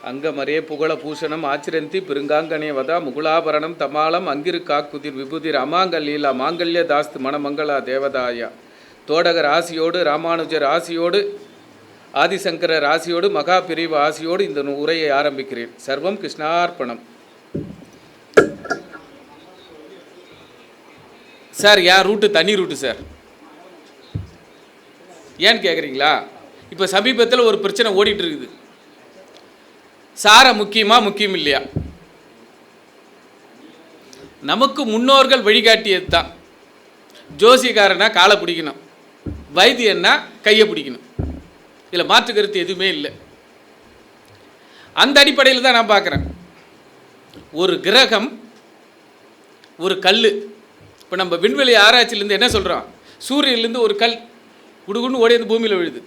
அங்கமரே புகழ பூஷணம் ஆச்சிரந்தி பிருங்காங்கனே வதா முகுலாபரணம் தமாலம் அங்கிரு காக்குதிர் விபுதிர் அமாங்கல்யலா மாங்கல்ய தாஸ்து மணமங்களா தேவதாயா. தோடகர் ஆசியோடு ராமானுஜர் ஆசியோடு ஆதிசங்கரர் ஆசியோடு மகா பிரிவு ஆசியோடு இந்த உரையை ஆரம்பிக்கிறேன். சர்வம் கிருஷ்ணார்ப்பணம். சார் என் ரூட்டு தனி ரூட்டு சார். ஏன்னு கேட்குறீங்களா? இப்போ சமீபத்தில் ஒரு பிரச்சனை ஓடிட்டு இருக்குது. சாரை முக்கியம் இல்லையா? நமக்கு முன்னோர்கள் வழிகாட்டியது தான். ஜோசியக்காரனா காலை பிடிக்கணும், வைத்தியன்னா கையை பிடிக்கணும். இதில் மாற்று கருத்து எதுவுமே இல்லை. அந்த அடிப்படையில் தான் நான் பார்க்குறேன். ஒரு கிரகம், ஒரு கல். இப்போ நம்ம விண்வெளி ஆராய்ச்சியிலேருந்து என்ன சொல்கிறோம்? சூரியன்லேருந்து ஒரு கல் குடுகுன்னு ஓடியாந்து பூமியில் விழுது,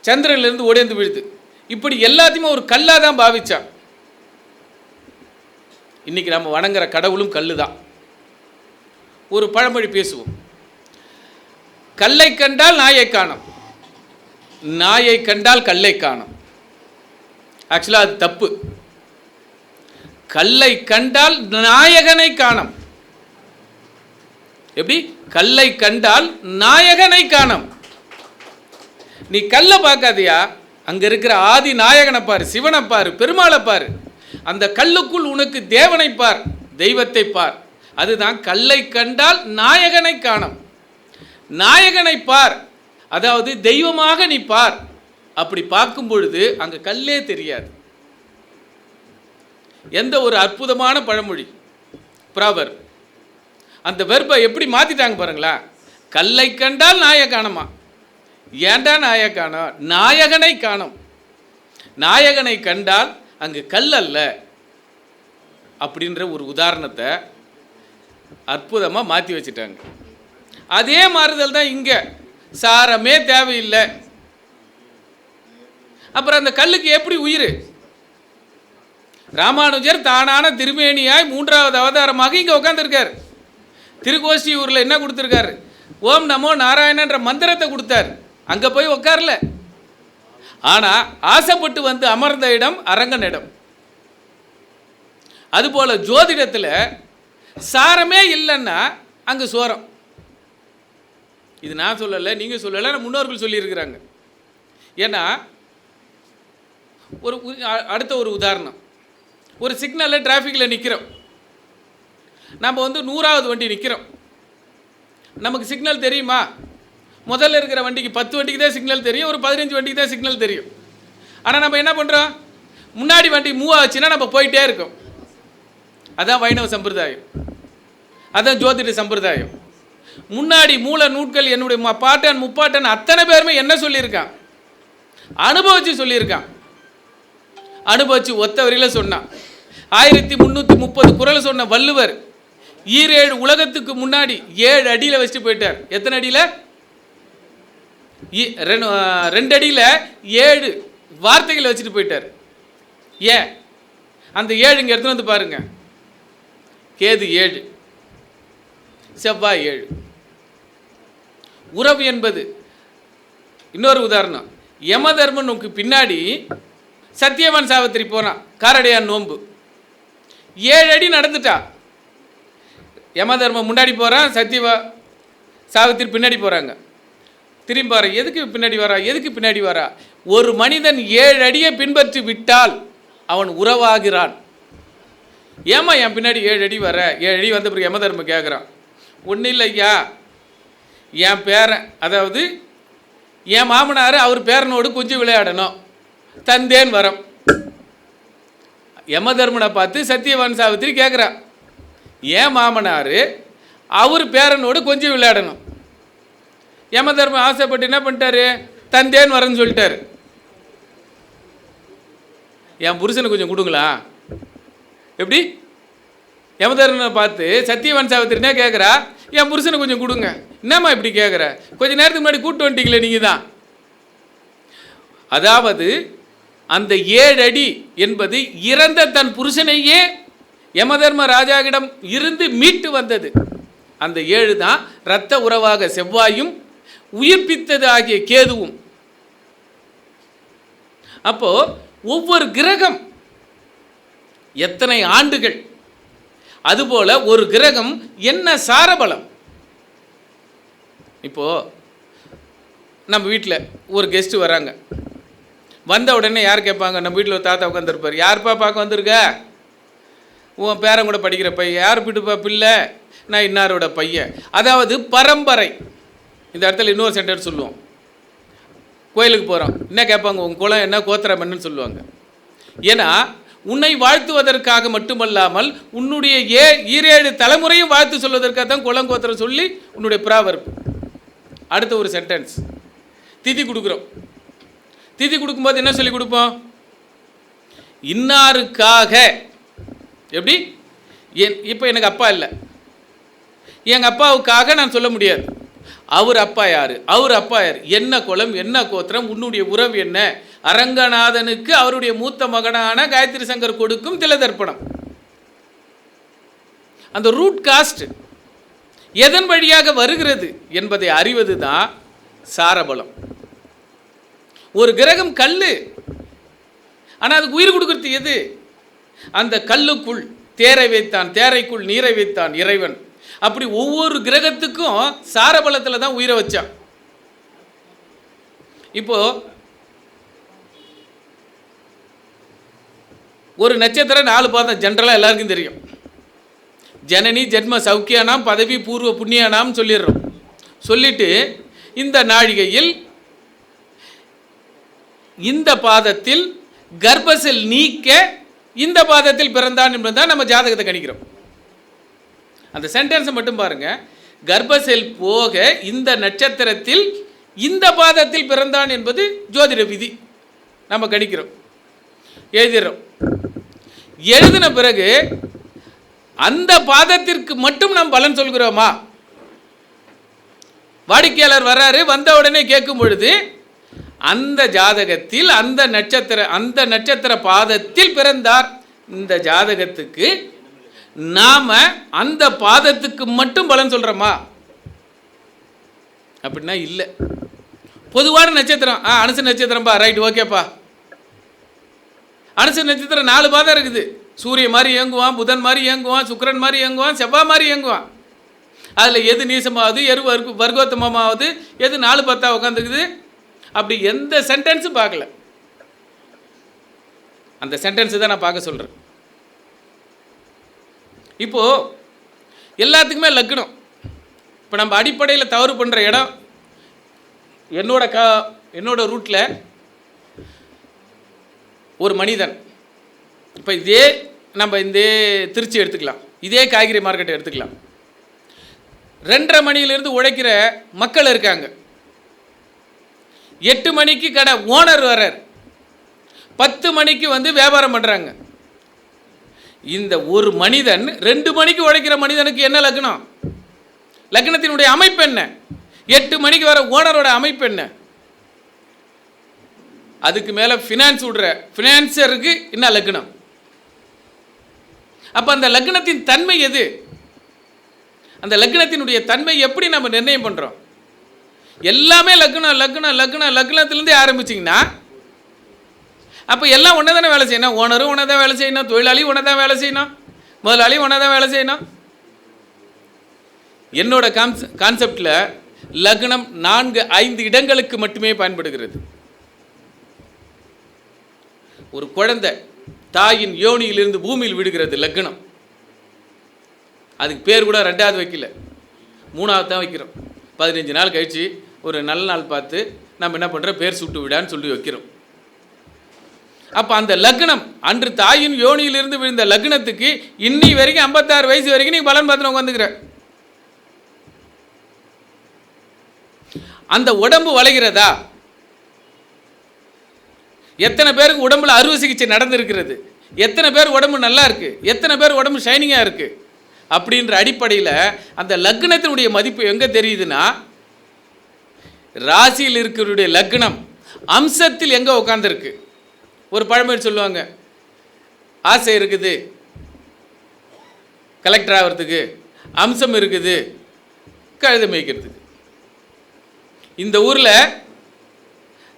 சந்திரன்லேருந்து ஓடியாந்து விழுது. இப்படி எல்லாத்தையுமே ஒரு கல்லாக தான் பாவிச்சான். இன்றைக்கி நம்ம வணங்குற கடவுளும் கல்லு தான். ஒரு பழமொழி பேசுவோம், கல்லை கண்டால் நாயை காணோம், நாயை கண்டால் கல்லை காணோம். ஆக்சுவலாக அது தப்பு. கல்லை கண்டால் நாயகனை காணோம். எப்படி? கல்லை கண்டால் நாயகனை காணோம். நீ கல்லை பார்க்காதியா, அங்கே இருக்கிற ஆதி நாயகனை பாரு, சிவனை பாரு, பெருமாளை பாரு. அந்த கல்லுக்குள் உனக்கு தேவனை பார், தெய்வத்தை பார். அதுதான் கல்லை கண்டால் நாயகனை காணோம். நாயகனை பார், அதாவது தெய்வமாக நீ பார். அப்படி பார்க்கும் பொழுது அங்கே கல்லே தெரியாது. எந்த ஒரு அற்புதமான பழமொழி, ப்ராவர். அந்த வெர்பை எப்படி மாற்றிட்டாங்க பாருங்களா. கல்லை கண்டால் நாயை காணுமா? ஏண்டா நாயை காணோம்? நாயகனை காணோம். நாயகனை கண்டால் அங்கு கல் அல்ல அப்படின்ற ஒரு உதாரணத்தை அற்புதமாக மாற்றி வச்சுட்டாங்க. அதே மாறுதல் தான் இங்கே. சாரமே தேவையில்லை. அப்புறம் அந்த கல்லுக்கு எப்படி உயிர்? ராமானுஜர் தானான திருமேனியாய் 3வது அவதாரமாக இங்கே உட்காந்துருக்கார். திருக்கோஷ்டியூரில் என்ன கொடுத்துருக்காரு? ஓம் நமோ நாராயணன்ற மந்திரத்தை கொடுத்தார். அங்கே போய் உட்காரல. ஆனால் ஆசைப்பட்டு வந்து அமர்ந்த இடம் அரங்கன் இடம். அதுபோல் ஜோதிடத்தில் சாரமே இல்லைன்னா அங்கே சோரம். இது நான் சொல்லலை, நீங்கள் சொல்லலை, முன்னோர்கள் சொல்லியிருக்கிறாங்க. ஏன்னா அடுத்த ஒரு உதாரணம். ஒரு சிக்னலில் டிராஃபிக்கில் நிற்கிறோம். நம்ம வந்து 100வது வண்டி நிற்கிறோம். நமக்கு சிக்னல் தெரியுமா? முதல்ல இருக்கிற வண்டிக்கு 10 வண்டிக்கு தான் சிக்னல் தெரியும், ஒரு 15 வண்டிக்கு தான் சிக்னல் தெரியும். ஆனால் நம்ம என்ன பண்ணுறோம்? முன்னாடி வண்டி மூவ் ஆச்சுன்னா நம்ம போயிட்டே இருக்கோம். அதான் வைணவ சம்பிரதாயம், அதான் ஜோதிட சம்பிரதாயம். முன்னாடி மூல நூட்கள் என்னுடைய பாட்டன் முப்பாட்டன் அத்தனை பேருமே என்ன சொல்லியிருக்கான்? அனுபவிச்சு சொல்லியிருக்கான். அனுபவிச்சு ஒத்த வரையில் சொன்னான். 1330 குறள் சொன்ன வள்ளுவர் 7 உலகத்துக்கு முன்னாடி 7 அடியில் வச்சுட்டு போயிட்டார். எத்தனை அடியில்? 2 அடியில் 7 வார்த்தைகளை வச்சுட்டு போயிட்டார். ஏன்? அந்த 7 இங்கே எடுத்துன்னு வந்து பாருங்க. கேது 7, செவ்வாய் 7. உறவு என்பது இன்னொரு உதாரணம். யமதர்மனுக்கு பின்னாடி சத்தியவான் சாவித்திரி போனான். காரடையான் நோன்பு 7 அடி நடந்துட்டா. யமதர்மன் முன்னாடி போகிறான், சாவித்திரி பின்னாடி போகிறாங்க. திரும்பி பாரு, எதுக்கு பின்னாடி வரா, எதுக்கு பின்னாடி வரா? ஒரு மனிதன் 7 அடியை பின்பற்றி விட்டால் அவன் உறவாகிறான். ஏமா என் பின்னாடி 7 அடி வர? 7 அடி வந்த பிறகு யமதர்மன் கேட்குறான். ஒன்றும் இல்லை ஐயா, என் பேரன், அதாவது என் மாமனார் அவர் பேரனோடு கொஞ்சம் விளையாடணும், தந்தேன் வரம். யமதர்மனை பார்த்து சத்தியவான் சாவித்திரி கேட்குறான், ஏன் மாமனார் அவர் பேரனோடு கொஞ்சம் விளையாடணும். யமதர்மன் ஆசைப்பட்டு என்ன பண்ணிட்டாரு? தந்தேன் வரன்னு சொல்லிட்டாரு. என் புருஷனை கொஞ்சம் கொடுங்களா? எப்படி? யமதர்மனை பார்த்து சத்தியவான் சாவித்திரினா கேட்குறா, என் புருஷனை கொஞ்சம் கொடுங்க. என்னம்மா இப்படி கேட்குற? கொஞ்சம் நேரத்துக்கு முன்னாடி கூட்டு வந்துட்டீங்களே நீங்கள் தான். அதாவது அந்த 7 அடி என்பது இறந்த தன் புருஷனையே யமதர்ம ராஜாவிடம் இருந்து மீட்டு வந்தது. அந்த 7 தான் இரத்த உறவாக செவ்வாயும் உயிர்ப்பித்தது ஆகிய கேதுவும். அப்போது ஒவ்வொரு கிரகம் எத்தனை ஆண்டுகள், அதுபோல ஒரு கிரகம் என்ன சாரபலம். இப்போ நம்ம வீட்டில் ஒரு கெஸ்ட்டு வராங்க, வந்த உடனே யார் கேட்பாங்க? நம்ம வீட்டில் ஒரு தாத்தா உட்காந்துருப்பார், யார்ப்பா பார்க்க வந்திருக்க? உன் பேரன் கூட படிக்கிற பையன். யார் வீட்டுப்பா பிள்ளை? நான் இன்னாரோட பையன். அதாவது பரம்பரை. இந்த இடத்துல இன்னொரு சென்டென்ஸ் சொல்லுவோம். கோயிலுக்கு போகிறோம், என்ன கேட்பாங்க? உங்கள் குலம் என்ன, கோத்திரம் என்னன்னு சொல்லுவாங்க. ஏன்னா உன்னை வாழ்த்துவதற்காக மட்டுமல்லாமல் உன்னுடைய 7 தலைமுறையும் வாழ்த்து சொல்வதற்காக தான் குலம் கோத்திரம் சொல்லி உன்னுடைய பிராவர்ப்பு. அடுத்த ஒரு சென்டென்ஸ், திதி கொடுக்குறோம். திதி கொடுக்கும்போது என்ன சொல்லி கொடுப்போம்? இன்னாருக்காக. எப்படி? இப்போ எனக்கு அப்பா இல்லை, எங்கள் அப்பாவுக்காக நான் சொல்ல முடியாது. அவர் அப்பா யார், அவர் அப்பா யார், என்ன குலம், என்ன கோத்திரம், உன்னுடைய உறவு என்ன. அரங்கநாதனுக்கு அவருடைய மூத்த மகனான காயத்ரி சங்கர் கொடுக்கும் திலதர்ப்பணம். அந்த ரூட் காஸ்ட் எதன் வழியாக வருகிறது என்பதை அறிவது தான் சாரபலம். ஒரு கிரகம் கல்லு, ஆனால் அதுக்கு உயிர் கொடுக்கறது எது? அந்த கல்லுக்குள் தேரை வைத்தான், தேரைக்குள் நீரை வைத்தான் இறைவன். அப்படி ஒவ்வொரு கிரகத்துக்கும் சாரபலத்தில் தான் உயிரை வச்சான். இப்போ ஒரு நட்சத்திரம் 4 பாதம் ஜென்ரலாக எல்லாருக்கும் தெரியும். ஜனனி ஜென்ம சௌக்கியானாம் பதவி பூர்வ புண்ணியானாம் சொல்லிடுறோம். சொல்லிட்டு இந்த நாழிகையில் இந்த பாதத்தில் கர்ப்பசெல் நீக்க இந்த பாதத்தில் பிறந்தான் என்பதுதான் நம்ம ஜாதகத்தை கணிக்கிறோம். அந்த சென்டென்ஸை மட்டும் பாருங்க. கர்ப்பசெல் போக இந்த நட்சத்திரத்தில் இந்த பாதத்தில் பிறந்தான் என்பது ஜோதிட விதி. நம்ம கணிக்கிறோம், எழுதிடுறோம். எழுதின பிறகு அந்த பாதத்திற்கு மட்டும் நாம் பலன் சொல்கிறோமா? வாடிக்கையாளர் வர்றாரு, வந்த உடனே கேட்கும் பொழுது அந்த ஜாதகத்தில் அந்த நட்சத்திர பாதத்தில் பிறந்தார், இந்த ஜாதகத்துக்கு நாம அந்த பாதத்துக்கு மட்டும் பலன் சொல்றோமா? அப்படின்னா இல்லை. பொதுவான நட்சத்திரம் அனுச நட்சத்திரம்பா, ரைட், ஓகேப்பா. அனுச நட்சத்திரம் 4 பாதம் இருக்குது. சூரிய மாதிரி இயங்குவான், புதன் மாதிரி இயங்குவான், சுக்கிரன் மாதிரி இயங்குவான், செவ்வாய் மாதிரி இயங்குவான். அதில் எது நீசமாவது, எது வர்க்கோத்தமமாவது, எது 4 10 உட்காந்துக்குது, அப்படி எந்த சென்டென்ஸும் பார்க்கல. அந்த சென்டென்ஸு தான் நான் பார்க்க சொல்கிறேன். இப்போது எல்லாத்துக்குமே லக்னம். இப்போ நம்ம அடிப்படையில் தவறு பண்ணுற இடம், என்னோட ரூட்டில் ஒரு மனிதன், இப்போ நம்ம இந்த திருச்சி எடுத்துக்கலாம், இதே காய்கறி மார்க்கெட்டை எடுத்துக்கலாம். 2:30 மணியிலிருந்து உழைக்கிற மக்கள் இருக்காங்க. 8 மணிக்கு கடை ஓனர் வர்றார், 10 மணிக்கு வந்து வியாபாரம் பண்ணுறாங்க. இந்த ஒரு மனிதன் 2 மணிக்கு உழைக்கிற மனிதனுக்கு என்ன லக்னம்? லக்னத்தினுடைய அமைப்பு என்ன? 8 மணிக்கு வர ஓனரோட அமைப்பு என்ன? அதுக்கு மேலே ஃபினான்ஸ் விடுற ஃபினான்சருக்கு என்ன லக்னம்? அப்போ அந்த லக்னத்தின் தன்மை எது? அந்த லக்னத்தினுடைய தன்மை எப்படி நம்ம நிர்ணயம் பண்ணுறோம்? எல்லாமே லக்னத்திலேருந்தே ஆரம்பிச்சிங்கன்னா அப்போ எல்லாம் ஒன்றா தானே வேலை செய்யணும். ஓனரும் ஒன்றா தான் வேலை செய்யணும், தொழிலாளி ஒன்றா தான் வேலை செய்யணும், முதலாளி ஒன்றா தான் வேலை செய்யணும். என்னோட கான்செப்டில் லக்னம் 4-5 இடங்களுக்கு மட்டுமே பயன்படுகிறது. ஒரு குழந்தை தாயின் யோனியிலிருந்து பூமியில் விடுகிறது லக்னம். அதுக்கு பேர் கூட 2வது வைக்கல, 3வது தான் வைக்கிறோம். 15 நாள் கழித்து ஒரு நல்ல நாள் பார்த்து நம்ம என்ன பண்ணுறோம், பேர் சுட்டு விடான்னு சொல்லி வைக்கிறோம். அப்போ அந்த லக்னம் அன்று தாயின் யோனியிலிருந்து விழுந்த லக்னத்துக்கு இன்னி வரைக்கும் 56 வயசு வரைக்கும் நீ பலன் பார்த்து உட்காந்துக்கிற. அந்த உடம்பு வளைகிறதா? எத்தனை பேருக்கு உடம்புல அறுவை சிகிச்சை நடந்திருக்கிறது? எத்தனை பேர் உடம்பு நல்லா இருக்குது? எத்தனை பேர் உடம்பு ஷைனிங்காக இருக்குது? அப்படின்ற அடிப்படையில் அந்த லக்னத்தினுடைய மதிப்பு எங்கே தெரியுதுன்னா, ராசியில் இருக்கிறவருடைய லக்னம் அம்சத்தில் எங்கே உட்காந்துருக்கு. ஒரு பழமொழி சொல்லுவாங்க, ஆசை இருக்குது கலெக்டர் ஆகிறதுக்கு, அம்சம் இருக்குது கழுத மேய்க்கிறதுக்கு. இந்த ஊரில்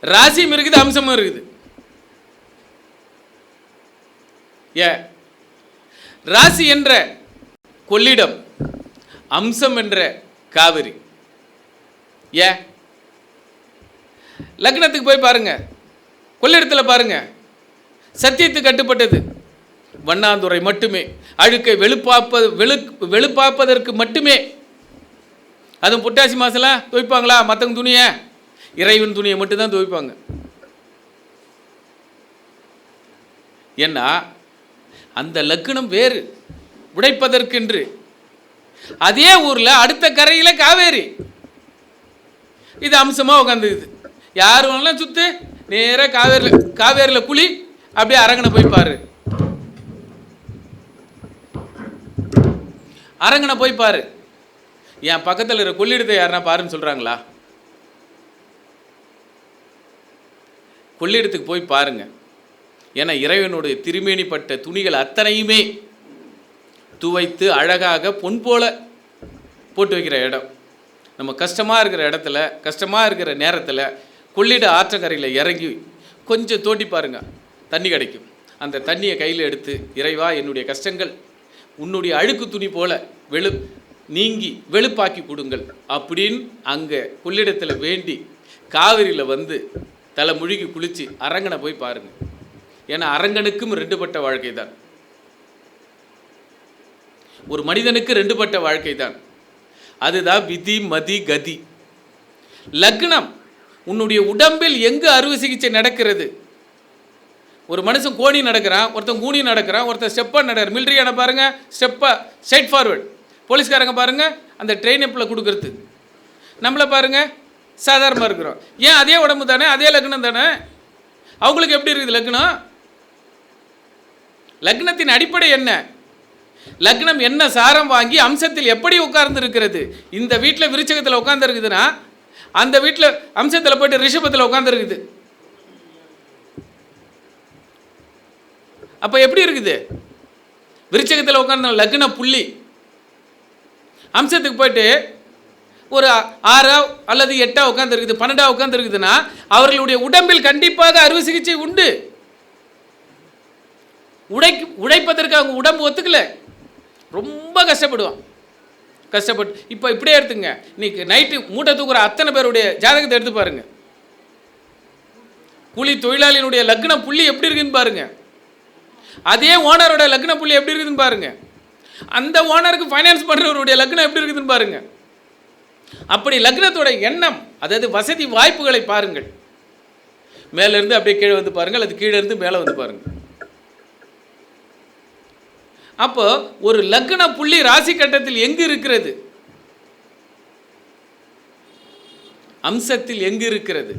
ராசியும் இருக்குது, அம்சமும் இருக்குது. ராசி என்ற கொள்ளிடம், அம்சம் என்ற காவிரி. லக்னத்துக்கு போய் பாருங்க, கொள்ளிடத்தில் பாருங்க, சத்தியத்துக்கு கட்டுப்பட்டது வண்ணாந்துறை மட்டுமே, அழுக்கை வெளுப்பாப்பதற்கு மட்டுமே. அதுவும் புட்டாசி மாசம்லாம் துவைப்பாங்களா? மற்றவங்க துணியை, இறைவன் துணியை மட்டும்தான் துவைப்பாங்க. ஏன்னா அந்த லக்னம் வேறு, உடைப்பதற்கென்று. அதே ஊரில் அடுத்த கரையில் காவேரி, இது அம்சமாக உட்காந்துக்குது. யார் வேணாலும் சுத்து, நேராக காவேரியில் குழி, அப்படியே அரங்கனை போய் பாரு, அரங்கனை போய் பாரு. என் பக்கத்தில் இருக்கிற கொள்ளிடத்தை யாருன்னா பாருன்னு சொல்கிறாங்களா? கொள்ளிடத்துக்கு போய் பாருங்க. ஏன்னா இறைவனுடைய திருமேனிப்பட்ட துணிகள் அத்தனையுமே துவைத்து அழகாக பொன் போல போட்டு வைக்கிற இடம். நம்ம கஷ்டமாக இருக்கிற இடத்துல, கஷ்டமாக இருக்கிற நேரத்தில் கொள்ளிட ஆற்றங்கரையில் இறங்கி கொஞ்சம் தோண்டி பாருங்க, தண்ணி கிடைக்கும். அந்த தண்ணியை கையில் எடுத்து, இறைவா என்னுடைய கஷ்டங்கள் உன்னுடைய அழுக்கு துணி போல நீங்கி வெளுப்பாக்கி கொடுங்கள் அப்படின்னு அங்கே கொள்ளிடத்தில் வேண்டி காவிரியில் வந்து தலை முழுகி குளித்து அரங்கனை போய் பாருங்கள். ஏன்னா அரங்கனுக்கும் ரெண்டுபட்ட வாழ்க்கை தான், ஒரு மனிதனுக்கு ரெண்டுபட்ட வாழ்க்கை தான். அதுதான் விதி மதி கதி. லக்னம் உன்னுடைய உடம்பில் எங்கு அறுவை சிகிச்சை நடக்கிறது. ஒரு மனுஷன் கோணி நடக்கிறான், ஒருத்தன் கூணி நடக்கிறான், ஒருத்தன் ஸ்டெப்பாக நடக்கிறார். மிலிட்ரியான பாருங்கள், ஸ்டெப்பாக ஸ்ட்ரைட் ஃபார்வர்டு. போலீஸ்காரங்க பாருங்கள், அந்த ட்ரெயின் அப்பில் கொடுக்கறது. நம்மளை பாருங்கள், சாதாரணமாக இருக்கிறோம். ஏன் அதே உடம்பு தானே, அதே லக்னம் தானே. அவங்களுக்கு எப்படி இருக்குது லக்னம்? லக்னத்தின் அடிப்படை என்ன? லக்னம் என்ன சாரம் வாங்கி அம்சத்தில் எப்படி உட்கார்ந்து இருக்கிறது. இந்த வீட்டில் விருச்சகத்தில் உட்கார்ந்து இருக்குதுன்னா, அந்த வீட்டில் அம்சத்தில் போயிட்டு ரிஷபத்தில் உட்கார்ந்து இருக்குது. அப்போ எப்படி இருக்குது? விருச்சகத்தில் உட்கார்ந்த லக்ன புள்ளி அம்சத்துக்கு போயிட்டு ஒரு 6 அல்லது 8 உட்கார்ந்து இருக்குது, 12 உட்கார்ந்து இருக்குதுன்னா, அவர்களுடைய உடம்பில் கண்டிப்பாக அறுவை சிகிச்சை உண்டு. உடைப்பதற்கு அவங்க உடம்பு ஒத்துக்கல, ரொம்ப கஷ்டப்படுவான். கஷ்டப்பட்டு இப்போ இப்படியே எடுத்துங்க, இன்னைக்கு நைட்டு மூட்டை தூக்குற அத்தனை பேருடைய ஜாதகத்தை எடுத்து பாருங்க. கூலி தொழிலாளியினுடைய லக்ன புள்ளி எப்படி இருக்குன்னு பாருங்க. அதே ஓனரோட லக்ன புள்ளி எப்படி இருக்குதுன்னு பாருங்க. அந்த ஓனருக்கு ஃபைனான்ஸ் பண்ணுறவருடைய லக்னம் எப்படி இருக்குதுன்னு பாருங்க. அப்படி லக்னத்தோட எண்ணம், அதாவது வசதி வாய்ப்புகளை பாருங்கள். மேலேருந்து அப்படியே கீழே வந்து பாருங்கள், அது கீழே இருந்து மேலே வந்து பாருங்கள். அப்போ ஒரு லக்ன புள்ளி ராசி கட்டத்தில் எங்கு இருக்கிறது? அம்சத்தில் எங்கு இருக்கிறது?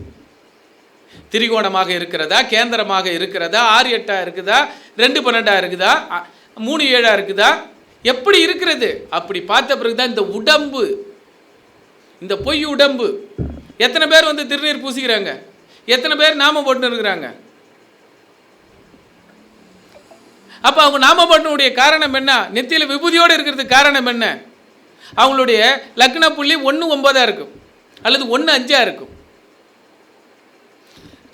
திரிகோணமாக இருக்கிறதா, கேந்திரமாக இருக்கிறதா, 6-8 இருக்குதா, 2-12 இருக்குதா, 3-7 இருக்குதா, எப்படி இருக்கிறது? அப்படி பார்த்த பிறகுதான் இந்த உடம்பு, இந்த பொய் உடம்பு. எத்தனை பேர் வந்து திருநீர் பூசிக்கிறாங்க, எத்தனை பேர் நாம போட்டு இருக்கிறாங்க. அப்போ அவங்க நாம போட்டனுடைய காரணம் என்ன? நெத்தியில் விபூதியோடு இருக்கிறதுக்கு காரணம் என்ன? அவங்களுடைய லக்ன புள்ளி 1-9 இருக்கும் அல்லது 1-5 இருக்கும்.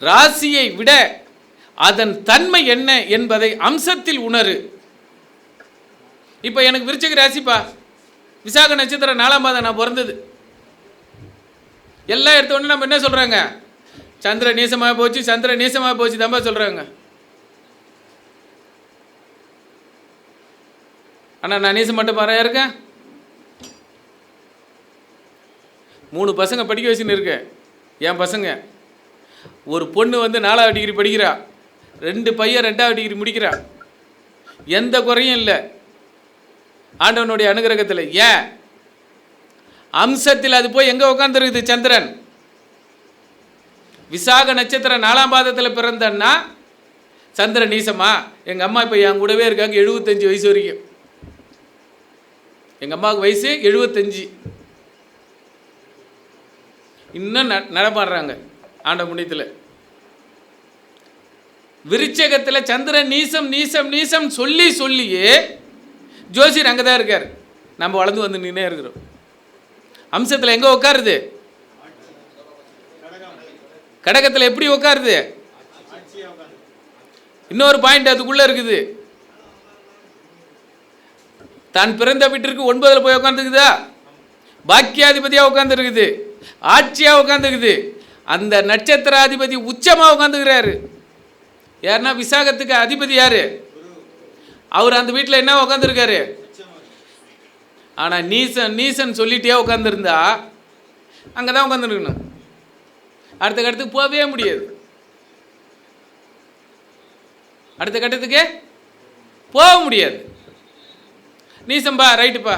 ராசியை விட அதன் தன்மை என்ன என்பதை அம்சத்தில் உணரு. இப்போ எனக்கு விருச்சிக ராசிப்பா, விசாக நட்சத்திரம் 4ஆம் மாதம் நான் பிறந்தது. எல்லாம் எடுத்தோடனே நம்ம என்ன சொல்கிறாங்க? சந்திர நீசமாக போச்சு, சந்திர நீசமாக போச்சு தான்ப்பா சொல்கிறாங்க. ஆனால் நான் நீசம் மட்டும் பாறையா இருக்கேன். 3 பசங்க படிக்க வச்சுன்னு இருக்கேன். என் பசங்க, ஒரு பொண்ணு வந்து 4ஆவது டிகிரி படிக்கிறா, 2 பையன் 2ஆவது டிகிரி முடிக்கிறா. எந்த குறையும் இல்லை ஆண்டவனுடைய அனுகிரகத்தில். ஏன்? அம்சத்தில் அது போய் எங்கே உட்காந்துருக்குது? சந்திரன். விசாக நட்சத்திரம் 4ஆம் பாதத்தில் பிறந்தன்னா சந்திரன் நீசமா? எங்கள் அம்மா இப்போ என் கூடவே இருக்காங்க, 75 வயசு வரைக்கும். எங்கள் அம்மாவுக்கு வயசு 75. இன்னும் நடமாடுறாங்க ஆண்ட புண்ணியத்தில். விருச்சகத்தில் சந்திரன் நீசம் நீசம் நீசம் சொல்லி சொல்லியே ஜோசியர் அங்கே தான் இருக்கார். நம்ம வளர்ந்து வந்து நின்னே இருக்கிறோம். அம்சத்தில் எங்கே உட்காருது? கடகத்தில் எப்படி உட்காருது? இன்னொரு பாயிண்ட் அதுக்குள்ளே இருக்குது. தான் பிறந்த வீட்டிற்கு 9ல் போய் உட்காந்துக்குதா? பாக்கியாதிபதியாக உட்காந்துருக்குது, ஆட்சியாக உட்காந்துக்குது. அந்த நட்சத்திராதிபதி உச்சமாக உட்காந்துக்கிறாரு. யாருன்னா விசாகத்துக்கு அதிபதி யாரு? அவர் அந்த வீட்டில் என்ன உட்காந்துருக்காரு? ஆனால் நீசன் சொல்லிட்டே உட்காந்துருந்தா அங்கே தான் உட்காந்துருக்கணும், அடுத்த கட்டத்துக்கு போகவே முடியாது. அடுத்த கட்டத்துக்கு போக முடியாது. நீசம்பா ரைட்டுப்பா.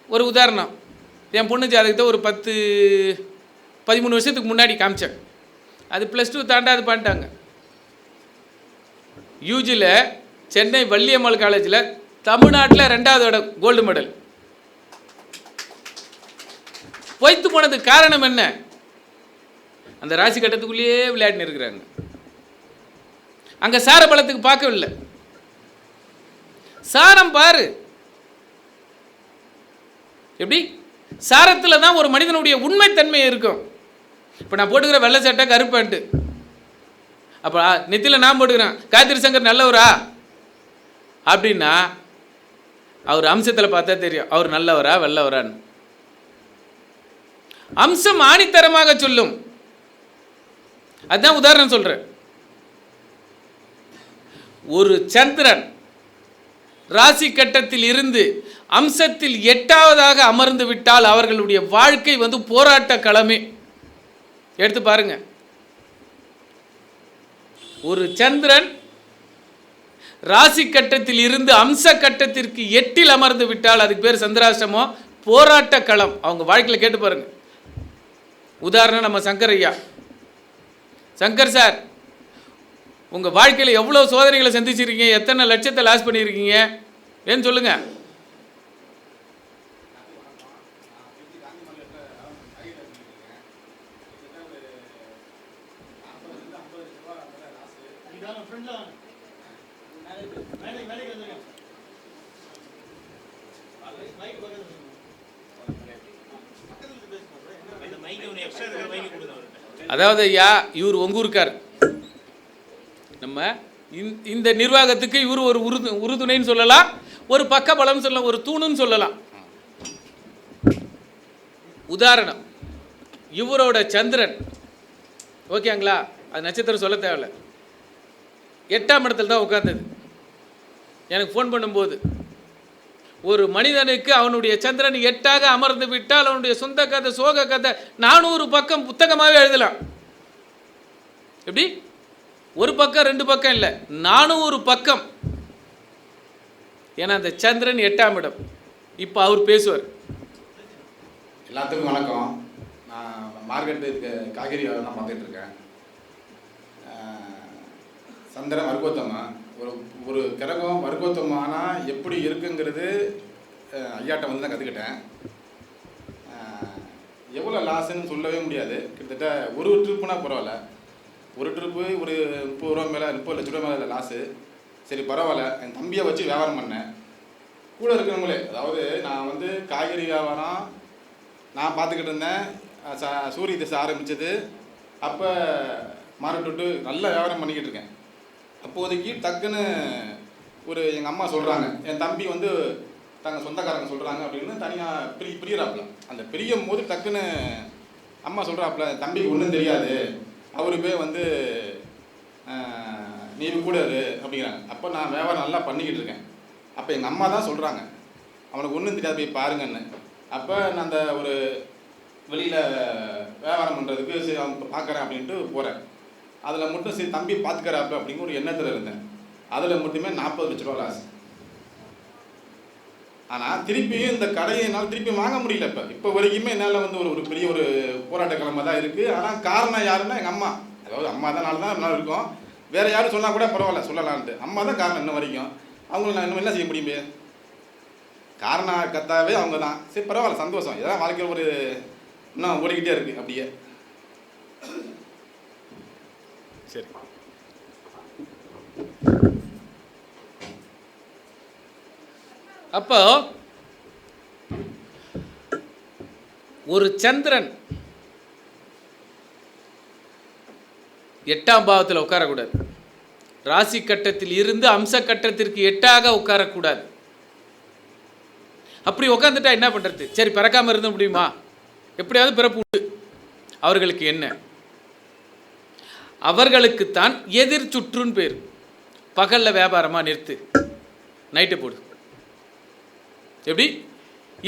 ஒரு உதாரணம், என் பொண்ணு ஜாதகத்தை ஒரு 13 வருஷத்துக்கு முன்னாடி காமிச்சேன். அது +2 தாண்டாது பண்ணிட்டாங்க. யூஜியில் சென்னை வள்ளியம்மாள் காலேஜில் தமிழ்நாட்டில் 2வது இடம், கோல்டு மெடல். பொய்த்து போனதுக்கு காரணம் என்ன? அந்த ராசி கட்டத்துக்குள்ளேயே விளையாடின்னு இருக்கிறாங்க. அங்கே சார பலத்துக்கு பார்க்கவில்லை. சாரம் பாரு எப்படி? சாரத்தில் தான் ஒரு மனிதனுடைய உண்மைத்தன்மை இருக்கும். இப்போ நான் போட்டுக்கிற வெள்ளை சட்டை கருப்பேன்ட்டு, அப்போ நெத்தியில் நான் போட்டுக்கிறேன் காயத்ரி சங்கர் நல்லவரா அப்படின்னா அவர் அம்சத்தில் பார்த்தா தெரியும் அவர் நல்லவரா வெள்ளவரான்னு. அம்சம் ஆணித்தரமாக சொல்லும். அதுதான் உதாரணம் சொல்றேன். ஒரு சந்திரன் ராசி கட்டத்தில் இருந்து அம்சத்தில் 8வதாக அமர்ந்து விட்டால் அவர்களுடைய வாழ்க்கை போராட்ட களமே. எடுத்து பாருங்க. ஒரு சந்திரன் ராசி கட்டத்தில் இருந்து அம்ச கட்டத்திற்கு 8ல் அமர்ந்து விட்டால் அதுக்கு பேர் சந்திராஷ்டமோ, போராட்ட களம். அவங்க வாழ்க்கையில் கேட்டு பாருங்க. உதாரணம் நம்ம சங்கர் ஐயா. சங்கர் சார், உங்கள் வாழ்க்கையில் எவ்வளோ சோதனைகளை சந்திச்சிருக்கீங்க, எத்தனை லட்சத்தை லாஸ் பண்ணியிருக்கீங்க ஏன்னு சொல்லுங்க. அதாவது ஐயா, இவர் ஒங்கூருக்கார். நம்ம இந்த நிர்வாகத்துக்கு இவர் ஒரு உறுதுணைன்னு சொல்லலாம், ஒரு பக்க பலம் சொல்லலாம், ஒரு தூணுன்னு சொல்லலாம். உதாரணம், இவரோட சந்திரன் ஓகேங்களா, அது நட்சத்திரம் சொல்ல தேவையில்லை, 8ஆம் இடத்துல தான் உட்கார்ந்தது. எனக்கு ஃபோன் பண்ணும்போது ஒரு மனிதனுக்கு அவனுடைய சந்திரன் 8ஆக அமர்ந்து விட்டால் அவனுடைய சொந்த கதை, சோக கதை 400 பக்கம் புத்தகமாகவே எழுதலாம். எப்படி? ஒரு பக்கம் 2 பக்கம் இல்லை, 400 பக்கம். ஏன்னா அந்த சந்திரன் 8ஆம் இடம். இப்போ அவர் பேசுவார். எல்லாத்துக்கும் வணக்கம். நான் மார்க்கெட்டு காய்கறி தான் பார்த்துட்டு இருக்கேன். சந்திரன் வர்க்கோத்தமா, ஒரு கிரகம் வர்க்கோத்தமானா எப்படி இருக்குங்கிறது ஐயாட்ட தான் கற்றுக்கிட்டேன். எவ்வளோ லாஸ்ன்னு சொல்லவே முடியாது. கிட்டத்தட்ட ஒரு ட்ரிப்புனா பரவாயில்ல, ஒரு ட்ரிப்பு ஒரு 30 ரூபா மேலே, 30 லட்ச ரூபா மேலே லாஸு. சரி பரவாயில்ல, என் தம்பியை வச்சு வியாபாரம் பண்ணேன். கூட இருக்கிறவங்களே, அதாவது நான் காய்கறி வியாபாரம் நான் பார்த்துக்கிட்டு இருந்தேன். சூரிய திசை ஆரம்பித்தது அப்போ மார்க்கெட் விட்டு நல்ல வியாபாரம் பண்ணிக்கிட்டு இருக்கேன். அப்போதைக்கு டக்குன்னு ஒரு எங்கள் அம்மா சொல்கிறாங்க, என் தம்பி தங்கள் சொந்தக்காரங்க சொல்கிறாங்க அப்படின்னு தனியாக பிரியறாப்புல. அந்த பிரியும் போது டக்குன்னு அம்மா சொல்கிறாப்புல, தம்பிக்கு ஒன்றும் தெரியாது, அவரு போய் நீ கூட இரு அப்படிங்கிறாங்க. அப்போ நான் வியாபாரம் நல்லா பண்ணிக்கிட்டு இருக்கேன். அப்போ எங்கள் அம்மா தான் சொல்கிறாங்க, அவனுக்கு ஒன்றும் தெரியாது, போய் பாருங்கன்னு. அப்போ நான் அந்த ஒரு வெளியில் வியாபாரம் பண்ணுறதுக்கு சரி அவன் பார்க்குறேன் அப்படின்ட்டு போகிறேன். அதில் மட்டும் சரி தம்பி பார்த்துக்கிறாப்பு அப்படிங்கிற ஒரு எண்ணத்தில் இருந்தேன். அதில் மட்டுமே 40 லட்ச ரூபா லாஸ். ஆனால் திருப்பியும் இந்த கடையை என்னால் திருப்பி வாங்க முடியல. இப்போ வரைக்குமே என்னால் ஒரு பெரிய ஒரு போராட்ட கிழமை தான் இருக்குது. ஆனால் காரணம் யாருன்னா எங்கள் அம்மா. அதாவது அம்மா தான் நல்லா இருக்கும், வேறு யாரும் சொன்னால் கூட பரவாயில்ல சொல்லலான்ட்டு. அம்மா தான் காரணம் இன்ன வரைக்கும். அவங்கள நான் இன்னும் என்ன செய்ய முடியுமே, காரணம் கத்தாவே அவங்க தான். சரி பரவாயில்ல, சந்தோஷம். இதான் வாழ்க்கையில் ஒரு இன்னும் ஓடிக்கிட்டே இருக்குது அப்படியே. சரி, அப்போ ஒரு சந்திரன் 8ஆம் பாவத்தில் உட்காரக்கூடாது. ராசி கட்டத்தில் இருந்து அம்ச கட்டத்திற்கு 8ஆக உட்காரக்கூடாது. அப்படி உக்காந்துட்டா என்ன பண்ணுறது? சரி பிறக்காமல் இருந்த முடியுமா? எப்படியாவது பிறப்பு உண்டு. அவர்களுக்கு என்ன? அவர்களுக்குத்தான் எதிர் சுற்றுன்னு பேர். பகலில் வியாபாரமாக நிறுத்து, நைட்டு போடு. எப்படி?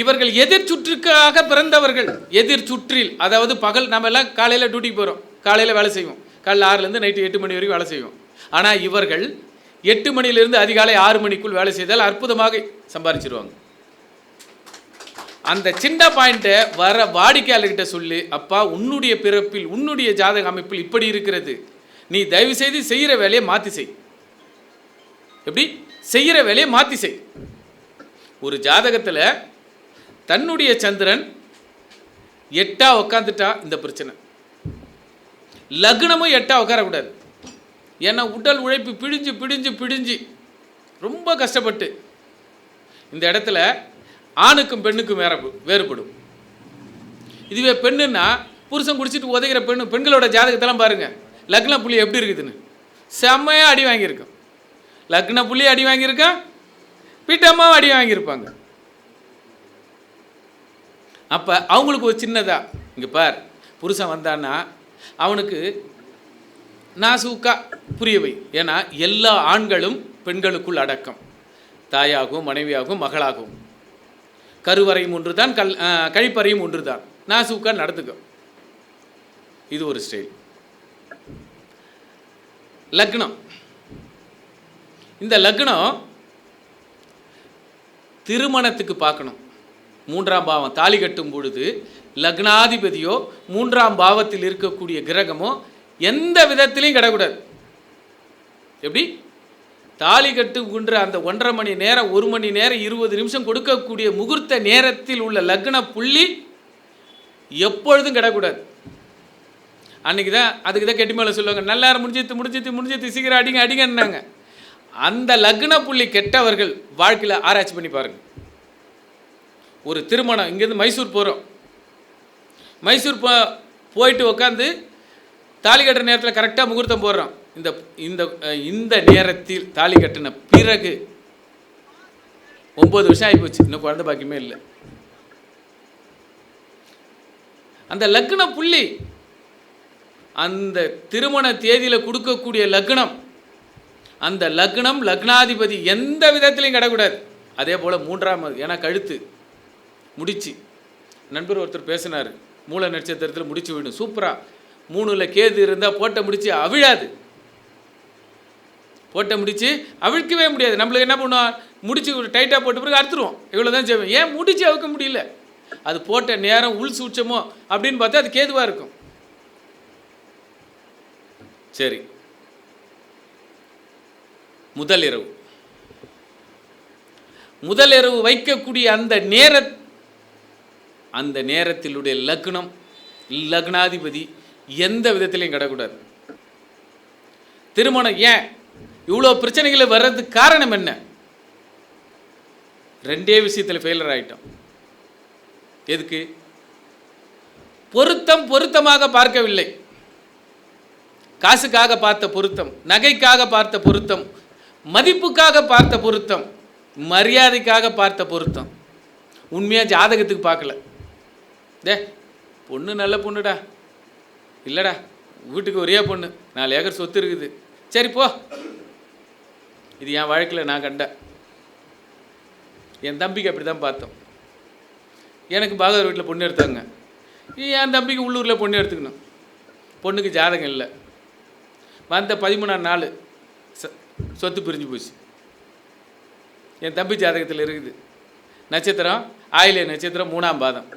இவர்கள் எதிர் சுற்றுக்காக பிறந்தவர்கள். எதிர் சுற்றில், அதாவது பகல் நம்ம எல்லாம் காலையில் டியூட்டிக்கு போகிறோம், காலையில் வேலை செய்வோம், காலையில் 6லேருந்து நைட்டு 8 மணி வரைக்கும் வேலை செய்வோம். ஆனால் இவர்கள் 8 மணியிலிருந்து அதிகாலை 6 மணிக்குள் வேலை செய்தால் அற்புதமாக சம்பாதிச்சிருவாங்க. அந்த சின்ன பாயிண்ட்டை வர வாடிக்கையாளர்கிட்ட சொல்லி, அப்பா உன்னுடைய பிறப்பில் உன்னுடைய ஜாதக அமைப்பில் இப்படி இருக்கிறது, நீ தயவு செய்து செய்கிற வேலையை மாற்றி செய். எப்படி? செய்கிற வேலையை மாற்றி செய். ஒரு ஜாதகத்தில் தன்னுடைய சந்திரன் 8 உட்காந்துட்டா இந்த பிரச்சனை. லக்னமும் 8 உட்காரக்கூடாது. ஏன்னா உடல் உழைப்பு பிடிஞ்சு பிடிஞ்சு பிடிஞ்சு ரொம்ப கஷ்டப்பட்டு இந்த இடத்துல ஆணுக்கும் பெண்ணுக்கும் வேறுபடும். இதுவே பெண்ணுன்னா புருஷன் குடிச்சிட்டு உதைக்கிற பெண்களோட ஜாதகத்தெல்லாம் பாருங்கள், லக்ன புள்ளி எப்படி இருக்குதுன்னு. செம்மையாக அடி வாங்கியிருக்கோம். லக்ன புள்ளி அடி வாங்கியிருக்கான், வீட்டம்மாவும் அடி வாங்கியிருப்பாங்க. அப்போ அவங்களுக்கு ஒரு சின்னதாக, இங்கே பார், புருஷன் வந்தான்னா அவனுக்கு நாசூக்கா புரிய வை. ஏன்னா எல்லா ஆண்களும் பெண்களுக்குள் அடக்கம். தாயாகவும் மனைவியாகவும் மகளாகவும் கருவறையும் ஒன்று தான், கழிப்பறையும் ஒன்று தான். நாசூக்கா நடத்துக்க. இது ஒரு ஸ்டைல். லக்னம், இந்த லக்னம் திருமணத்துக்கு பார்க்கணும். 3ஆம் பாவம் தாலி கட்டும் பொழுது லக்னாதிபதியோ 3ஆம் பாவத்தில் இருக்கக்கூடிய கிரகமோ எந்த விதத்திலையும் கிடக்கூடாது. எப்படி? தாலி கட்டுகின்ற அந்த 1.5 மணி நேரம், 1 மணி நேரம் 20 நிமிஷம் கொடுக்கக்கூடிய முகூர்த்த நேரத்தில் உள்ள லக்ன புள்ளி எப்பொழுதும் கிடக்கூடாது. அன்றைக்கி தான் அதுக்கு தான் கெட்டி மேலே சொல்லுவாங்க, நல்லா முடிஞ்சித்து சீக்கிரம் அடிங்கன்னாங்க. அந்த லக்ன புள்ளி கெட்டவர்கள் வாழ்க்கையில் ஆராய்ச்சி பண்ணி பாருங்கள். ஒரு திருமணம், இங்கேருந்து மைசூர் போகிறோம், மைசூர் போயிட்டு உட்காந்து தாலி கட்டுற நேரத்தில் கரெக்டாக முகூர்த்தம் போடுறோம். இந்த இந்த இந்த நேரத்தில் தாலி கட்டின பிறகு 9 வருஷம் ஆகிப்போச்சு, இன்னும் குழந்தை பாக்கியமே இல்லை. அந்த லக்ன புள்ளி அந்த திருமண தேதியில் கொடுக்கக்கூடிய லக்னம், அந்த லக்னம் லக்னாதிபதி எந்த விதத்திலையும் கிடக்கூடாது. அதே போல் 3ஆம், ஏன்னா கழுத்து முடிச்சு, நண்பர் ஒருத்தர் பேசினார், மூல நட்சத்திரத்தில் முடிச்சு விடும் சூப்பராக. 3ல் கேது இருந்தால் போட்ட முடிச்சு அவிழாது, போட்ட முடிச்சு அவிழ்க்கவே முடியாது. நம்மளுக்கு என்ன பண்ணுவோம், முடிச்சு டைட்டாக போட்ட பிறகு அறுத்துருவோம், இவ்வளோ தான் செய்வோம். ஏன் முடிச்சு அவுக்க முடியல? அது போட்ட நேரம் உள் சூட்சமோ அப்படின்னு பார்த்தா அது கேதுவாக இருக்கும். சரி, முதலிரவு வைக்கக்கூடிய அந்த நேரத்திலுடைய லக்னம் லக்னாதிபதி எந்த விதத்திலையும் கிடக்கூடாது. திருமணம் ஏன் இவ்வளோ பிரச்சனைகளை வர்றதுக்கு காரணம் என்ன? 2 விஷயத்தில் ஃபெயிலர் ஆகிட்டோம். எதுக்கு? பொருத்தமாக பார்க்கவில்லை. காசுக்காக பார்த்த பொருத்தம், நகைக்காக பார்த்த பொருத்தம், மதிப்புக்காக பார்த்த பொருத்தம், மரியாதைக்காக பார்த்த பொருத்தம். உண்மையாக ஜாதகத்துக்கு பார்க்கல. பொண்ணு நல்ல பொண்ணுடா, இல்லைடா வீட்டுக்கு ஒரே பொண்ணு, 4 ஏக்கர் சொத்து இருக்குது, சரி போ. இது என் வாழ்க்கையில் நான் கண்டேன். என் தம்பிக்கு அப்படி தான் பார்த்தோம். எனக்கு பாகவர் வீட்டில் பொண்ணு எடுத்தாங்க, என் தம்பிக்கு உள்ளூரில் பொண்ணு எடுத்துக்கணும். பொண்ணுக்கு ஜாதகம் இல்லை. வந்த 13ஆம் நாள் சொத்து பிரிஞ்சு போச்சு. என் தம்பி ஜாதகத்தில் இருக்குது. நட்சத்திரம் ஆயில்ய நட்சத்திரம் 3ஆம் பாதம்.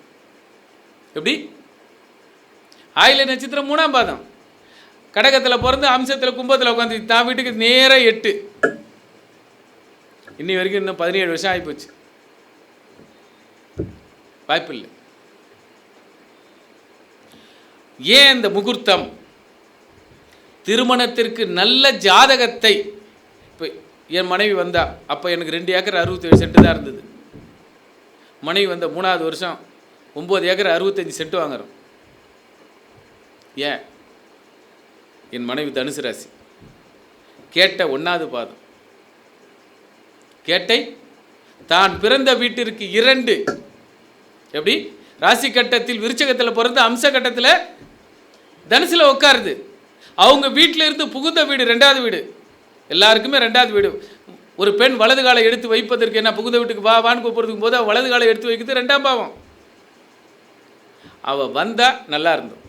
எப்படி? ஆயில்ய நட்சத்திரம் 3ஆம் பாதம். கடகத்தில் பிறந்து அம்சத்தில் கும்பத்தில் உட்காந்து தான் வீட்டுக்கு நேராக 8. இன்னி வரைக்கும் இன்னும் 17 வருஷம் ஆகிப்போச்சு. வாய்ப்பு இல்லை. ஏன் இந்த முகூர்த்தம்? திருமணத்திற்கு நல்ல ஜாதகத்தை, இப்போ என் மனைவி வந்தா, அப்போ எனக்கு 2 ஏக்கர் 67 சென்ட் தான் இருந்தது. மனைவி வந்த 3ஆவது வருஷம் 9 ஏக்கர் 65 சென்ட் வாங்குறோம். ஏன்? என் மனைவி தனுசு ராசி, கேட்ட 1ஆவது பாதம், கேட்டை தான் பிறந்த வீட்டிற்கு 2, எப்படி ராசி கட்டத்தில் விருச்சகத்தில் பிறந்த அம்ச கட்டத்தில் தனுசில் உட்காருது. அவங்க வீட்டில் இருந்து புகுந்த வீடு 2வது வீடு, எல்லாருக்குமே 2வது வீடு. ஒரு பெண் வலது காலை எடுத்து வைப்பதற்கு என்ன, புகுந்த வீட்டுக்கு வான்னு கூப்பிட்றதுக்கு போது வலது காலை எடுத்து வைக்கிறது 2ஆம் பாவம். அவள் வந்தா நல்லா இருந்தோம்.